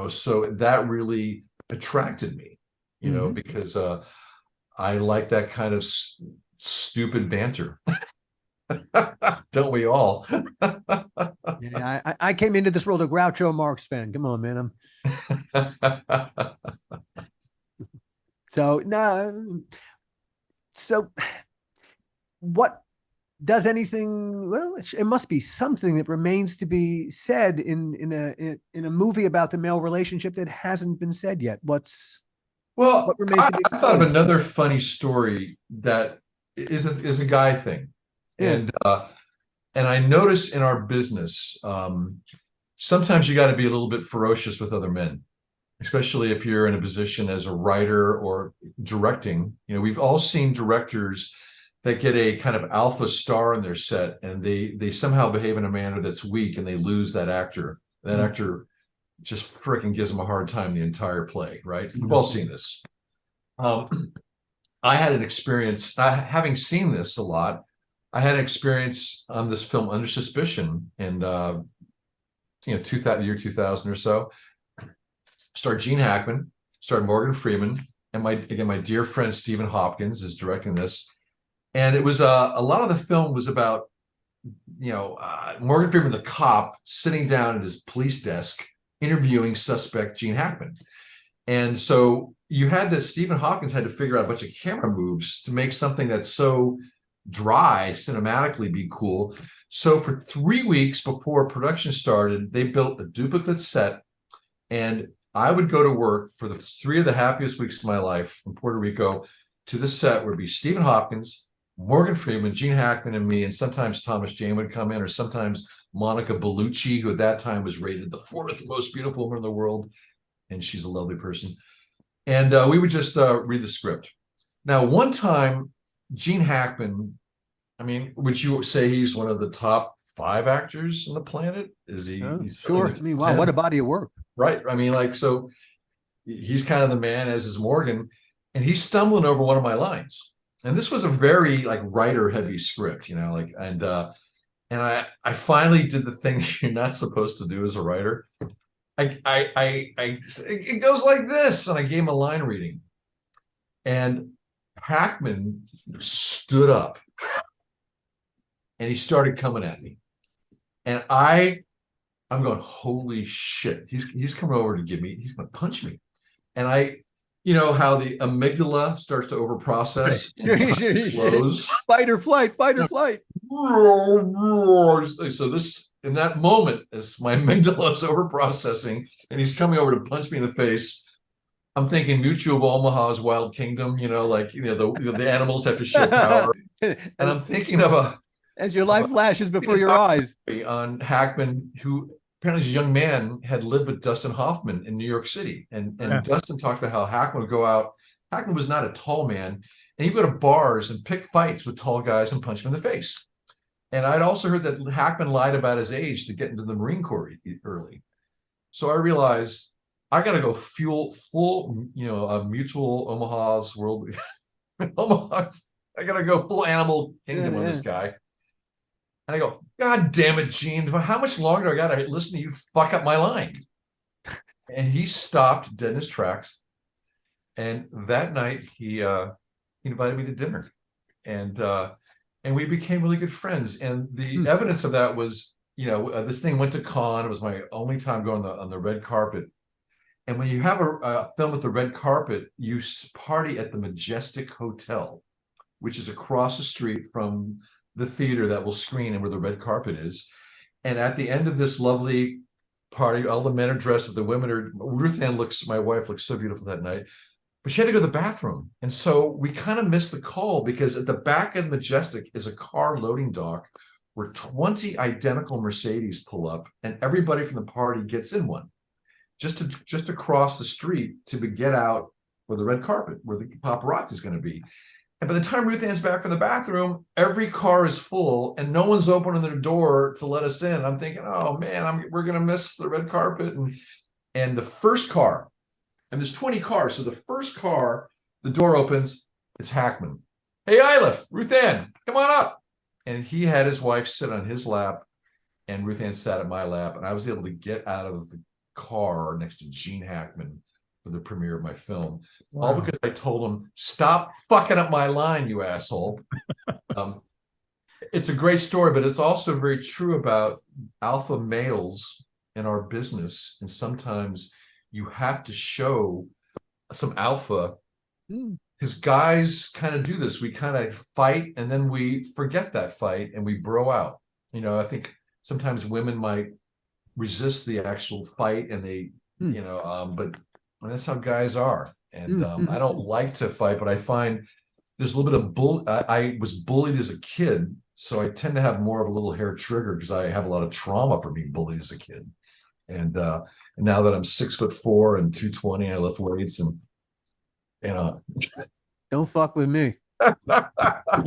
so that really attracted me, Mhm. because I like that kind of stupid banter. Don't we all? Yeah, I came into this world a Groucho Marx fan. Come on, man. So no. So what does anything? Well, it must be something that remains to be said in a movie about the male relationship that hasn't been said yet. What Well, remains I, to be I thought of explored? another funny story that is a guy thing, Yeah. and I notice in our business, sometimes you got to be a little bit ferocious with other men, especially if you're in a position as a writer or directing. We've all seen directors that get a kind of alpha star in their set, and they somehow behave in a manner that's weak, and they lose that actor. That actor just freaking gives them a hard time the entire play, right? We've all seen this. I had an experience, having seen this a lot. I had an experience on this film Under Suspicion, and 2000, the year 2000 or so. Starred Gene Hackman, starred Morgan Freeman, and my dear friend Stephen Hopkins is directing this. And it was a lot of the film was about Morgan Freeman, the cop, sitting down at his police desk interviewing suspect Gene Hackman. And so Stephen Hawkins had to figure out a bunch of camera moves to make something that's so dry cinematically be cool. So for 3 weeks before production started, they built a duplicate set, and I would go to work for the 3 of the happiest weeks of my life in Puerto Rico. To the set would be Stephen Hopkins, Morgan Freeman, Gene Hackman, and me, and sometimes Thomas Jane would come in, or sometimes Monica Bellucci, who at that time was rated the fourth most beautiful woman in the world, and she's a lovely person. And we would just read the script. Now, one time, Gene Hackman, I mean, would you say he's one of the top 5 actors on the planet? Is he? Oh, He's certainly sure. in the I mean, top wow, what 10, a body of work. right? I mean, so he's kind of the man, as is Morgan, and he's stumbling over one of my lines. And this was a very writer heavy script, and I finally did the thing you're not supposed to do as a writer. It goes like this, and I gave him a line reading, and Hackman stood up and he started coming at me, and I'm going, holy shit, he's coming over to get me, he's going to punch me. And you know how the amygdala starts to overprocess and time slows. Fight or flight, fight or flight. So this, in that moment, as my amygdala is overprocessing and he's coming over to punch me in the face, I'm thinking Mutual of Omaha's Wild Kingdom, the animals have to show power. And I'm thinking of as your life flashes before your eyes. on Hackman, who apparently as a young man had lived with Dustin Hoffman in New York City. And Dustin talked about how Hackman would go out. Hackman was not a tall man, and he'd go to bars and pick fights with tall guys and punch them in the face. And I'd also heard that Hackman lied about his age to get into the Marine Corps early. So I realized I got to go full, Mutual Omaha's World. Omaha's, I got to go full Animal Kingdom on this guy. And I go, God damn it, Gene, how much longer do I got to listen to you fuck up my line? And he stopped dead in his tracks. And that night he invited me to dinner. And we became really good friends. And the evidence of that was, this thing went to Cannes. It was my only time going on the red carpet. And when you have a film at the red carpet, you party at the Majestic Hotel, which is across the street from the theater that will screen and where the red carpet is. And at the end of this lovely party, all the men are dressed, but the women are, Ruth Ann my wife looks so beautiful that night, but she had to go to the bathroom. And so we kind of missed the call, because at the back of the Majestic is a car loading dock where 20 identical Mercedes pull up and everybody from the party gets in one. just across the street to get out for the red carpet where the paparazzi is going to be. And by the time Ruth Ann's back from the bathroom, every car is full and no one's opening their door to let us in. I'm thinking, oh man, we're going to miss the red carpet. And the first car, and there's 20 cars. So the first car, the door opens, it's Hackman. Hey, Iliff, Ruth Ann, come on up. And he had his wife sit on his lap and Ruth Ann sat at my lap. And I was able to get out of the car next to Gene Hackman for the premiere of my film. Wow. All because I told him, stop fucking up my line, you asshole. It's a great story, but it's also very true about alpha males in our business. And sometimes you have to show some alpha because guys kind of do this. We kind of fight and then we forget that fight and we bro out. You know, I think sometimes women might resist the actual fight and they, you know, but that's how guys are. And I don't like to fight, but I find there's a little bit of I was bullied as a kid, so I tend to have more of a little hair trigger because I have a lot of trauma from being bullied as a kid. And now that I'm 6'4" and 220, I lift weights and don't fuck with me.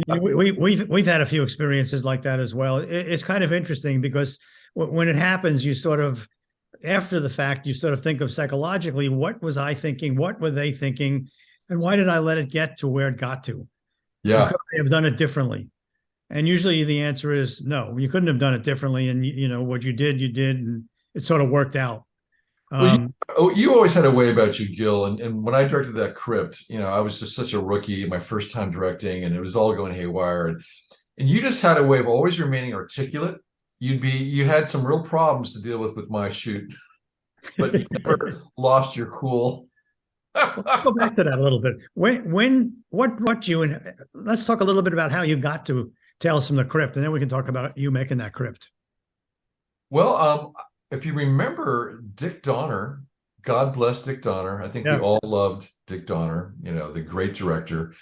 We've had a few experiences like that as well. It's kind of interesting because when it happens, you sort of, after the fact, you sort of think of psychologically, what was I thinking? What were they thinking? And why did I let it get to where it got to? Yeah. Could I have done it differently? And usually the answer is no, you couldn't have done it differently. And you know, what you did, and it sort of worked out. You always had a way about you, Gil. And when I directed that Crypt, you know, I was just such a rookie, my first time directing, and it was all going haywire. And you just had a way of always remaining articulate. You had some real problems to deal with my shoot, but you never lost your cool. Let's go back to that a little bit. What you, and let's talk a little bit about how you got to Tales from the Crypt, and then we can talk about you making that Crypt. Well, if you remember Dick Donner, God bless Dick Donner. I think we all loved Dick Donner, you know, the great director.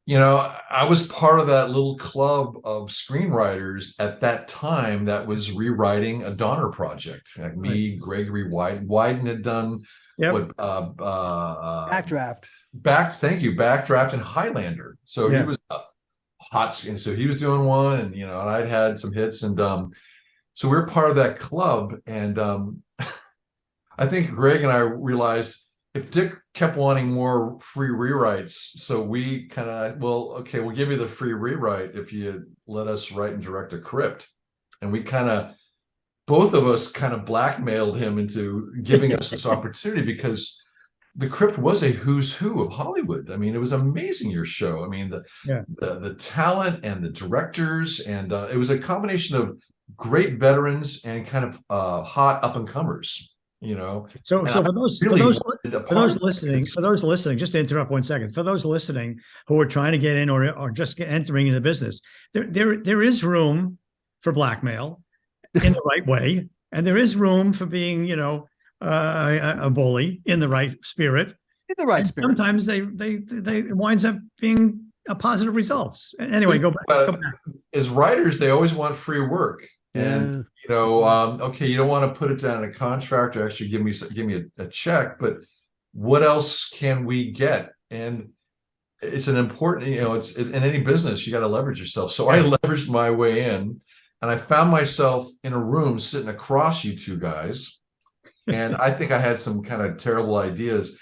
You know, I was part of that little club of screenwriters at that time that was rewriting a Donner project. Like me, Gregory Wyden had done what Backdraft. Backdraft and Highlander. So he was hot, and so he was doing one, and you know, and I'd had some hits, and so we were part of that club, and I think Greg and I realized if Dick kept wanting more free rewrites, so we kind of, well, okay, we'll give you the free rewrite if you let us write and direct a Crypt. And we kind of, both of us kind of blackmailed him into giving us this opportunity because the Crypt was a who's who of Hollywood. I mean, it was amazing, your show. I mean, the talent and the directors, and it was a combination of great veterans and kind of hot up and comers. You know, so for those listening, just to interrupt 1 second, for those listening who are trying to get in or just entering in the business, there is room for blackmail in the right way, and there is room for being, you know, a bully in the right spirit. In the right spirit. Sometimes they it winds up being a positive results. Anyway, go back. As writers, they always want free work. And you know, okay, you don't want to put it down in a contract or actually give me a check, but what else can we get? And it's an important, you know, it's in any business, you got to leverage yourself. So I leveraged my way in, and I found myself in a room sitting across you two guys, and I think I had some kind of terrible ideas.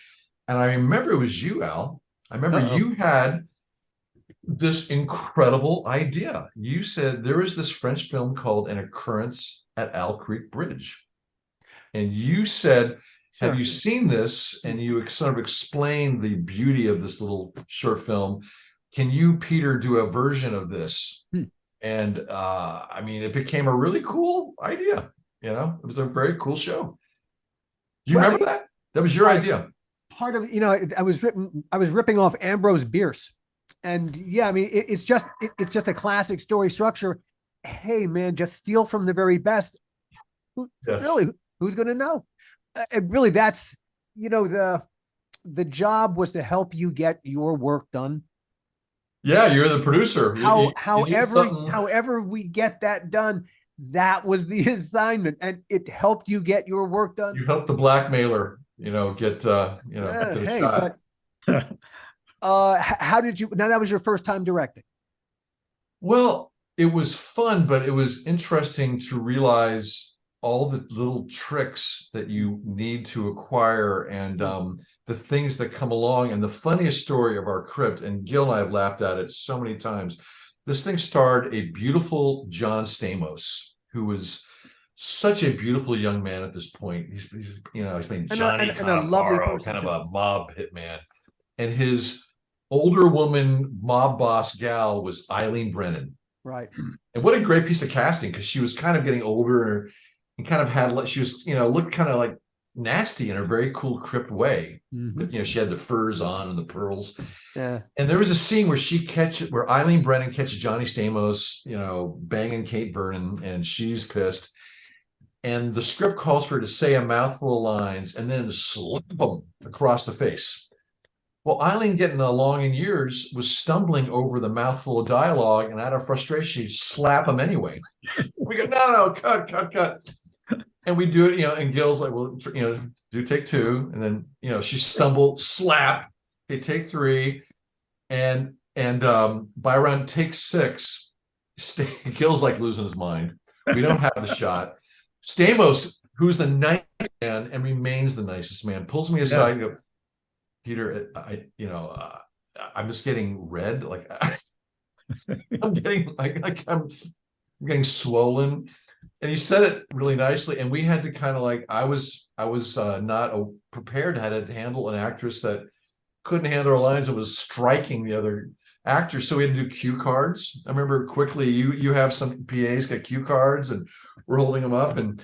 And I remember it was you, Al. I remember you had this incredible idea. You said there was this French film called An Occurrence at Owl Creek Bridge. And you said, have you seen this? And you sort of explained the beauty of this little short film. Can you, Peter, do a version of this? And I mean, it became a really cool idea. You know, it was a very cool show. Do you remember that? That was your idea. Part of, you know, I was ripping off Ambrose Bierce. And yeah, I mean, it's just a classic story structure. Hey, man, just steal from the very best. Really, who's going to know? Really, that's, you know, the job was to help you get your work done. Yeah, you're the producer. However we get that done, That was the assignment, and it helped you get your work done. You help the blackmailer, get a Hey, shot. but how did you? Now that was your first time directing. Well, it was fun, but it was interesting to realize all the little tricks that you need to acquire and the things that come along. And the funniest story of our crypt, and Gil and I have laughed at it so many times. This thing starred a beautiful John Stamos, who was such a beautiful young man at this point. He's playing Johnny And a lovely Cannavaro, person kind of too. a mob hitman. And his older woman mob boss gal was Eileen Brennan. Right. And what a great piece of casting, because she was kind of getting older and kind of had like, she was, looked kind of like nasty in a very cool crypt way. But she had the furs on and the pearls. Yeah. And there was a scene where Eileen Brennan catches Johnny Stamos, banging Kate Vernon, and she's pissed. And the script calls for her to say a mouthful of lines and then slap them across the face. Well, Eileen, getting along in years, was stumbling over the mouthful of dialogue, and out of frustration, she'd slap him anyway. We go, no, cut. And we do it, and Gil's like, well, do take two. And then, she stumbled, slap, okay, take three. And by around take six, Gil's like losing his mind. We don't have the shot. Stamos, who's the nicest man and remains the nicest man, pulls me aside and goes, Peter, I'm just getting red. Like I'm getting swollen. And he said it really nicely. And we had to kind of I was not prepared how to handle an actress that couldn't handle her lines and was striking the other actors. So we had to do cue cards. I remember quickly, you have some PAs got cue cards and we're holding them up. And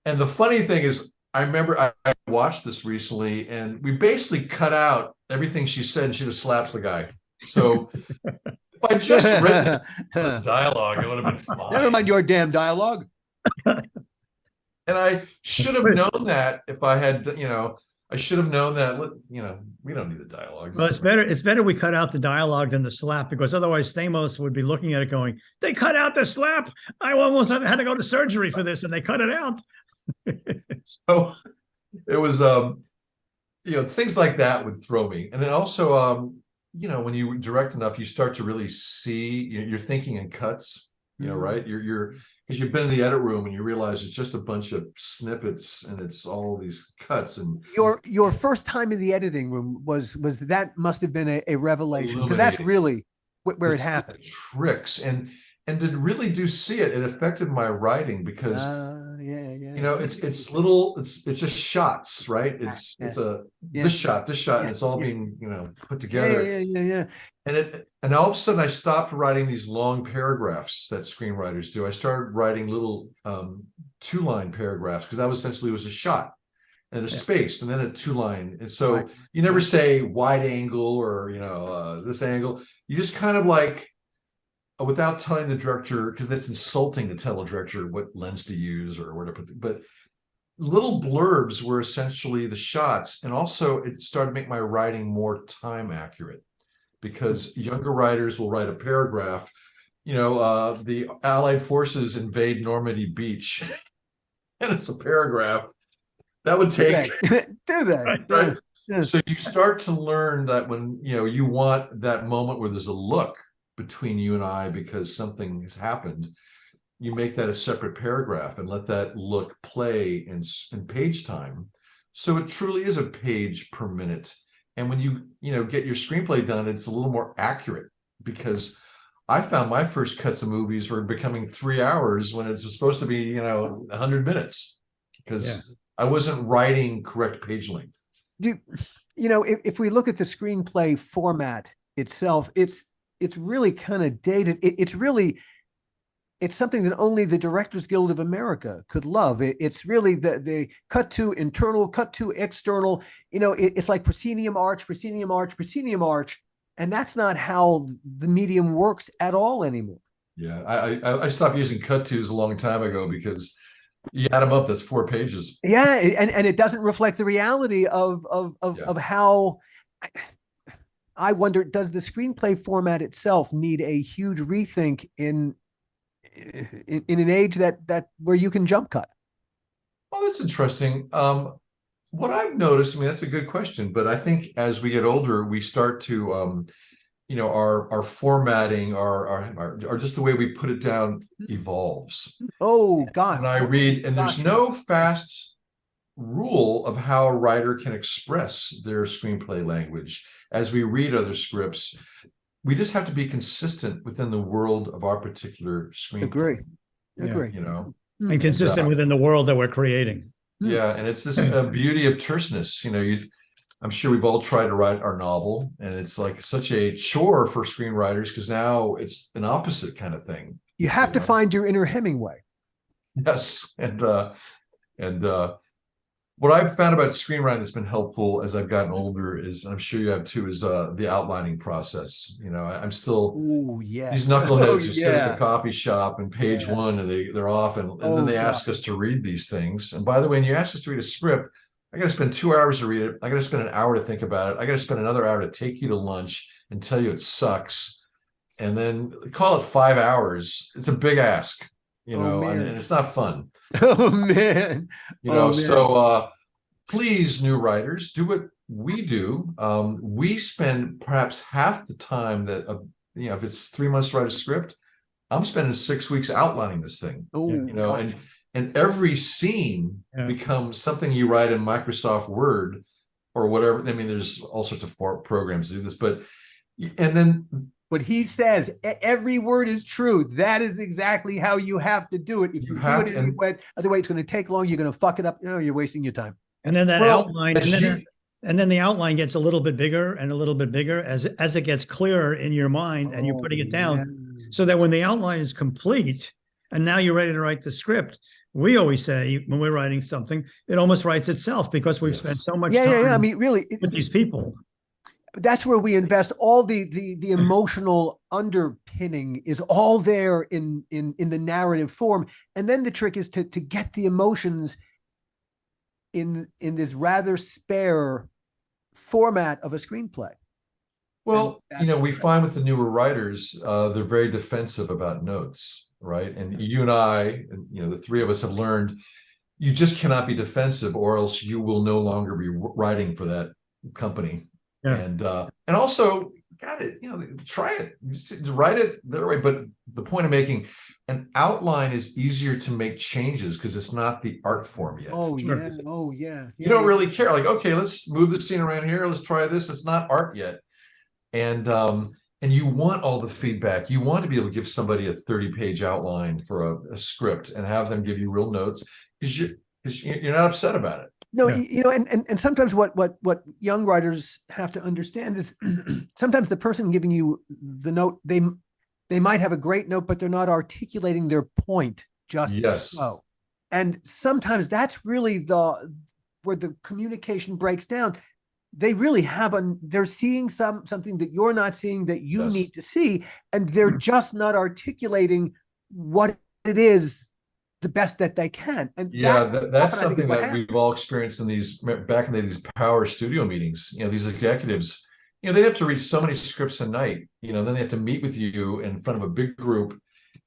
the funny thing is, I remember I watched this recently, and we basically cut out everything she said, and she just slaps the guy. So if I just read the dialogue, it would have been fine. Never mind your damn dialogue. And I should have known that if I had, I should have known that, we don't need the dialogue. Well, it's better we cut out the dialogue than the slap, because otherwise Stamos would be looking at it going, they cut out the slap. I almost had to go to surgery for this, and they cut it out. So it was, things like that would throw me. And then also, when you direct enough, you start to really see, you're thinking in cuts, right? Because you've been in the edit room and you realize it's just a bunch of snippets and it's all these cuts. And your first time in the editing room was that must have been a revelation, because that's really where it happened. Tricks and to really do see it, it affected my writing, because it's just shots, right? It's this shot, and it's all being put together. And all of a sudden I stopped writing these long paragraphs that screenwriters do. I started writing little 2-line paragraphs, because that was essentially a shot and a space and then a 2-line. And so you never say wide angle or this angle. You just kind of without telling the director, because that's insulting to tell a director what lens to use or where to put but little blurbs were essentially the shots. And also it started to make my writing more time accurate, because younger writers will write a paragraph, the Allied forces invade Normandy Beach, and it's a paragraph that would take right? Yeah. So you start to learn that when you want that moment where there's a look between you and I because something has happened, you make that a separate paragraph and let that look play in page time. So it truly is a page per minute. And when you get your screenplay done, it's a little more accurate, because I found my first cuts of movies were becoming 3 hours when it's supposed to be 100 minutes, because I wasn't writing correct page length. If we look at the screenplay format itself, it's really kind of dated. It's something that only the Directors Guild of America could love. It's really the cut to internal, cut to external. It's like proscenium arch, and that's not how the medium works at all anymore. Yeah, I stopped using cut tos a long time ago, because you add them up, that's 4 pages. Yeah, and it doesn't reflect the reality of how. I wonder, does the screenplay format itself need a huge rethink in in an age that where you can jump cut. Well, that's interesting. What I've noticed, I mean, that's a good question, but I think as we get older, we start to, our formatting, our just the way we put it down evolves. Oh God. When I read, and there's no fast rule of how a writer can express their screenplay language. As we read other scripts, we just have to be consistent within the world of our particular screenplay. Agree. And consistent within the world that we're creating. Yeah, and it's this beauty of terseness. I'm sure we've all tried to write our novel, and it's like such a chore for screenwriters because now it's an opposite kind of thing. You have to find your inner Hemingway. Yes, and what I've found about screenwriting that's been helpful as I've gotten older is, and I'm sure you have too, is the outlining process. I'm still these knuckleheads who sit at the coffee shop and page one, and they're off, and then they ask us to read these things. And by the way, when you ask us to read a script, I got to spend 2 hours to read it. I got to spend an hour to think about it. I got to spend another hour to take you to lunch and tell you it sucks, and then call it 5 hours. It's a big ask, and it's not fun. Oh man. So please, new writers, do what we do. We spend perhaps half the time that if it's 3 months to write a script, I'm spending 6 weeks outlining this thing. And every scene becomes something you write in Microsoft Word or whatever. I mean, there's all sorts of programs to do this, but what he says, every word is true. That is exactly how you have to do it. If you do it anyway, other way, it's going to take long. You're going to fuck it up. You're wasting your time. And then that outline, and then the outline gets a little bit bigger and a little bit bigger as it gets clearer in your mind, and you're putting it down, so that when the outline is complete, and now you're ready to write the script. We always say when we're writing something, it almost writes itself because we've spent so much time. I mean, really, with these people. That's where we invest all the emotional underpinning is all there in the narrative form, and then the trick is to get the emotions in this rather spare format of a screenplay. Well, we find with the newer writers, they're very defensive about notes, right? And you and I, the three of us have learned you just cannot be defensive, or else you will no longer be writing for that company. And also, try it, write it their way. But the point I'm making, an outline is easier to make changes because it's not the art form yet. You don't really care. Like, okay, let's move the scene around here. Let's try this. It's not art yet. And you want all the feedback. You want to be able to give somebody a 30-page outline for a script and have them give you real notes because you're not upset about it. No, and sometimes what young writers have to understand is sometimes the person giving you the note, they might have a great note, but they're not articulating their point just so. And sometimes that's really where the communication breaks down. They really they're seeing something that you're not seeing that you need to see, and they're just not articulating what it is the best that they can. And that's something that we've all experienced in these back in these power studio meetings. These executives, they have to read so many scripts a night, then they have to meet with you in front of a big group,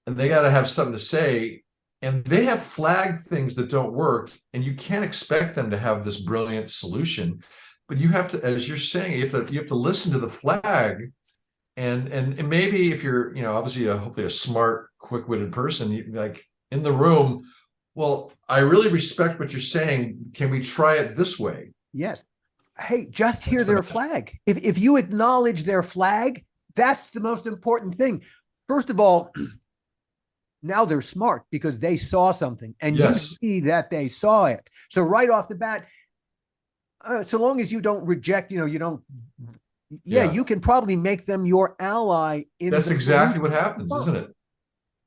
and they got to have something to say, and they have flagged things that don't work, and you can't expect them to have this brilliant solution, but you have to, as you're saying, you have to listen to the flag. And maybe if you're, obviously hopefully a smart, quick-witted person, like in the room, well, I really respect what you're saying. Can we try it this way? Yes. Hey, just hear their flag. If you acknowledge their flag, that's the most important thing. First of all, now they're smart because they saw something, and you see that they saw it. So right off the bat, so long as you don't reject, you don't. You can probably make them your ally. That's exactly what happens, isn't it?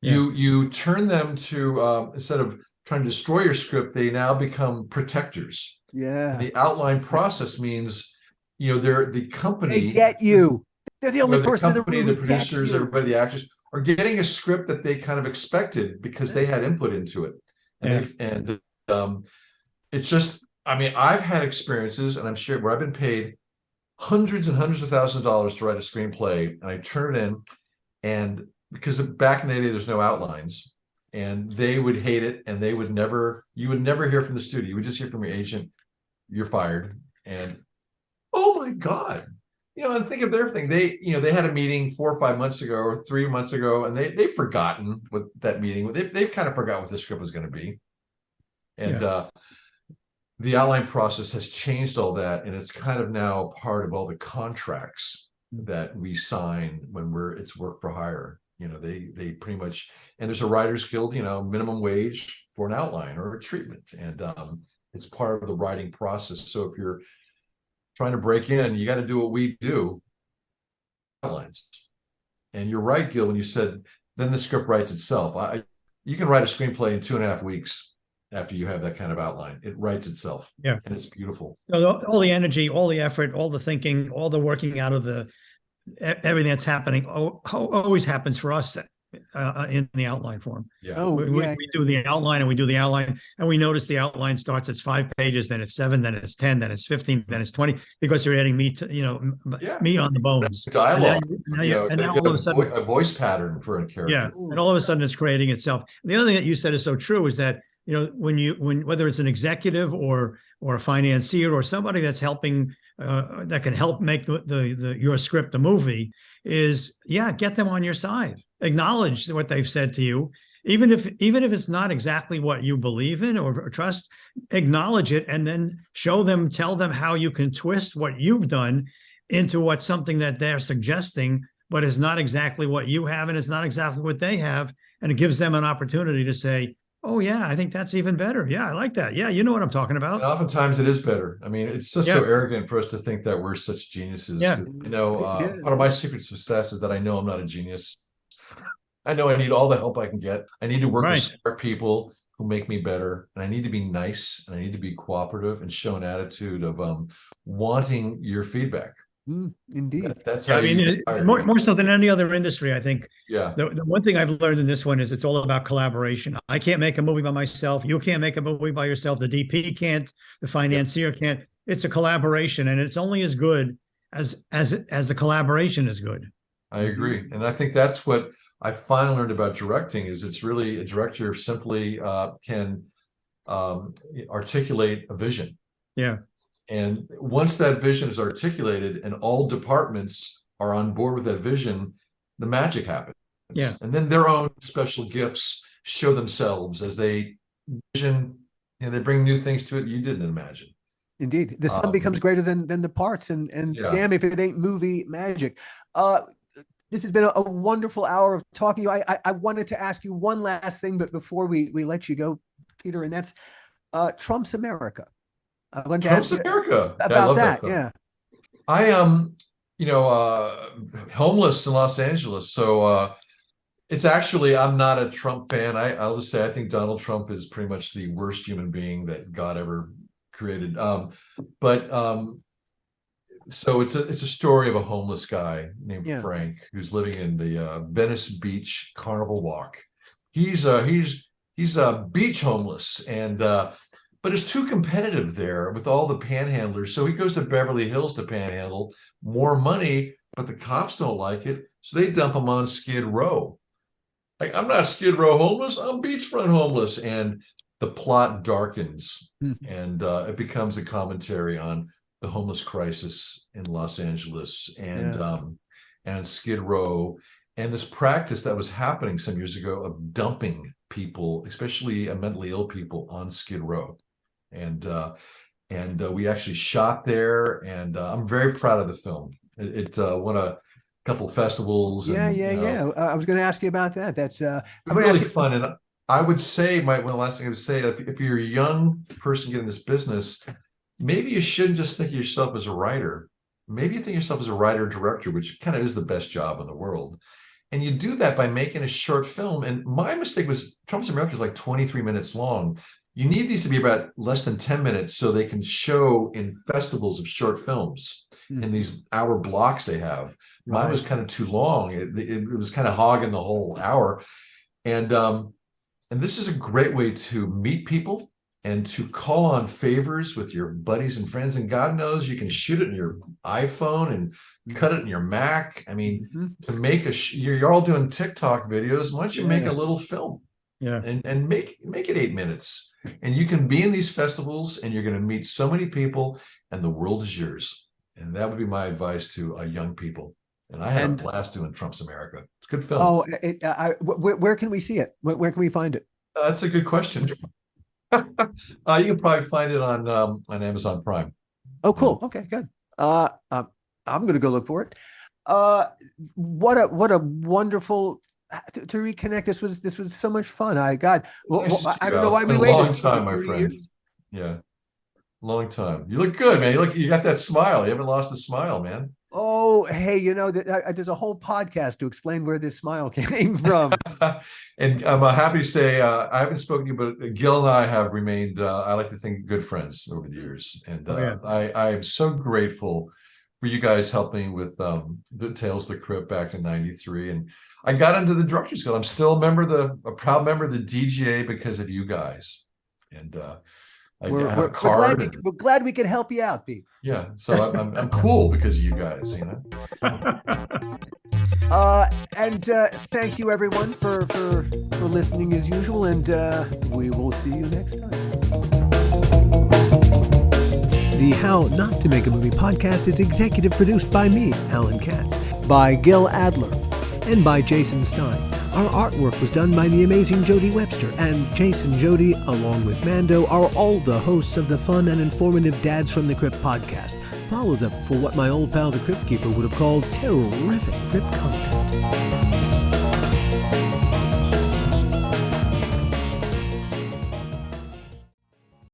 You turn them to instead of trying to destroy your script, they now become protectors. And the outline process means they're the company. They get you. They're the only person the company, the producers, everybody, the actors are getting a script that they kind of expected because they had input into it. And it's just, I mean, I've had experiences, and I'm sure, where I've been paid hundreds and hundreds of thousands of dollars to write a screenplay, and I turn it in, and because back in the day there's no outlines, and they would hate it, and you would never hear from the studio. You would just hear from your agent, you're fired. And oh my God, and think of their thing. They had a meeting 4 or 5 months ago or 3 months ago, and they've forgotten what that meeting. They've kind of forgot what the script was going to be, and the outline process has changed all that, and it's kind of now part of all the contracts that we sign when it's work for hire. They pretty much, and there's a writer's guild, minimum wage for an outline or a treatment, and it's part of the writing process. So if you're trying to break in, you got to do what we do, outlines. And you're right, Gil, when you said then the script writes itself. You can write a screenplay in 2.5 weeks after you have that kind of outline. It writes itself. Yeah. And it's beautiful. All the energy, all the effort, all the thinking, all the working out of everything that's happening always happens for us in the outline form. Yeah. We do the outline, and we notice the outline starts at 5 pages, then it's 7, then it's 10, then it's 15, then it's 20, because you're adding meat, meat on the bones. Dialogue. And now all of a sudden, a voice pattern for a character. Yeah, and all of a sudden it's creating itself. The other thing that you said is so true is that when whether it's an executive or a financier or somebody that's helping that can help make your script a movie, is get them on your side. Acknowledge what they've said to you, even if it's not exactly what you believe in or trust. Acknowledge it, and then tell them how you can twist what you've done into something that they're suggesting, but is not exactly what you have, and it's not exactly what they have, and it gives them an opportunity to say, oh yeah, I think that's even better. Yeah, I like that. Yeah, you know what I'm talking about. And oftentimes it is better. I mean, it's just so arrogant for us to think that we're such geniuses. Yeah. Part of my secret to success is that I know I'm not a genius. I know I need all the help I can get. I need to work with smart people who make me better, and I need to be nice, and I need to be cooperative and show an attitude of wanting your feedback. Indeed. That's how more so than any other industry, I think. Yeah. The one thing I've learned in this one is it's all about collaboration. I can't make a movie by myself. You can't make a movie by yourself. The DP can't. The financier can't. It's a collaboration, and it's only as good as the collaboration is good. I agree, and I think that's what I finally learned about directing. Is it's really a director simply can articulate a vision. Yeah. And once that vision is articulated and all departments are on board with that vision, the magic happens. Yeah. And then their own special gifts show themselves as they vision, and they bring new things to it you didn't imagine. Indeed. The sum becomes greater than the parts, and damn if it ain't movie magic. This has been a wonderful hour of talking to you. I wanted to ask you one last thing, but before we let you go, Peter, and that's Trump's America. Trump's America. About that, yeah. I am, homeless in Los Angeles, so it's actually, I'm not a Trump fan. I'll just say I think Donald Trump is pretty much the worst human being that God ever created. So it's a story of a homeless guy named Frank who's living in the Venice Beach Carnival Walk. He's beach homeless, and but it's too competitive there with all the panhandlers. So he goes to Beverly Hills to panhandle, more money, but the cops don't like it, so they dump him on Skid Row. Like, I'm not Skid Row homeless, I'm beachfront homeless, and the plot darkens, and it becomes a commentary on the homeless crisis in Los Angeles and Skid Row, and this practice that was happening some years ago of dumping people, especially mentally ill people, on Skid Row. And we actually shot there, and I'm very proud of the film. It won a couple of festivals. I was going to ask you about that. That's really fun. And I would say, one of the last thing I would say, if you're a young person getting this business, maybe you shouldn't just think of yourself as a writer. Maybe you think of yourself as a writer director, which kind of is the best job in the world. And you do that by making a short film. And my mistake was Trump's America is like 23 minutes long. You need these to be about less than 10 minutes so they can show in festivals of short films in these hour blocks they have. Mine was kind of too long. It was kind of hogging the whole hour. And this is a great way to meet people and to call on favors with your buddies and friends. And God knows you can shoot it in your iPhone and cut it in your Mac. I mean, to make you're all doing TikTok videos. Why don't you make a little film? Yeah. and make it 8 minutes. And you can be in these festivals and you're going to meet so many people and the world is yours. And that would be my advice to young people. And I had a blast doing Trump's America. It's a good film. Oh, where can we see it? Where can we find it? That's a good question. You can probably find it on Amazon Prime. Oh, cool. Okay, good. I'm going to go look for it. What a wonderful to reconnect. This was so much fun. I don't know why we waited. Long time, my friend. Years. Yeah, long time. You look good, man. You got that smile. You haven't lost the smile, man. Oh, hey, there's a whole podcast to explain where this smile came from. And I'm happy to say I haven't spoken to you, but Gil and I have remained, I like to think, good friends over the years. And I am so grateful for you guys helping with the Tales of the Crypt back in '93. And I got into the Directors Guild. I'm still a proud member of the DGA because of you guys. And we're glad we could help you out, Pete. Yeah, so I'm cool because of you guys, And thank you everyone for listening as usual, and we will see you next time. The How Not to Make a Movie podcast is executive produced by me, Alan Katz, by Gil Adler, and by Jason Stein. Our artwork was done by the amazing Jody Webster, and Jason Jody, along with Mando, are all the hosts of the fun and informative Dads from the Crypt podcast. Follow them for what my old pal the Crypt Keeper would have called terrific crypt content.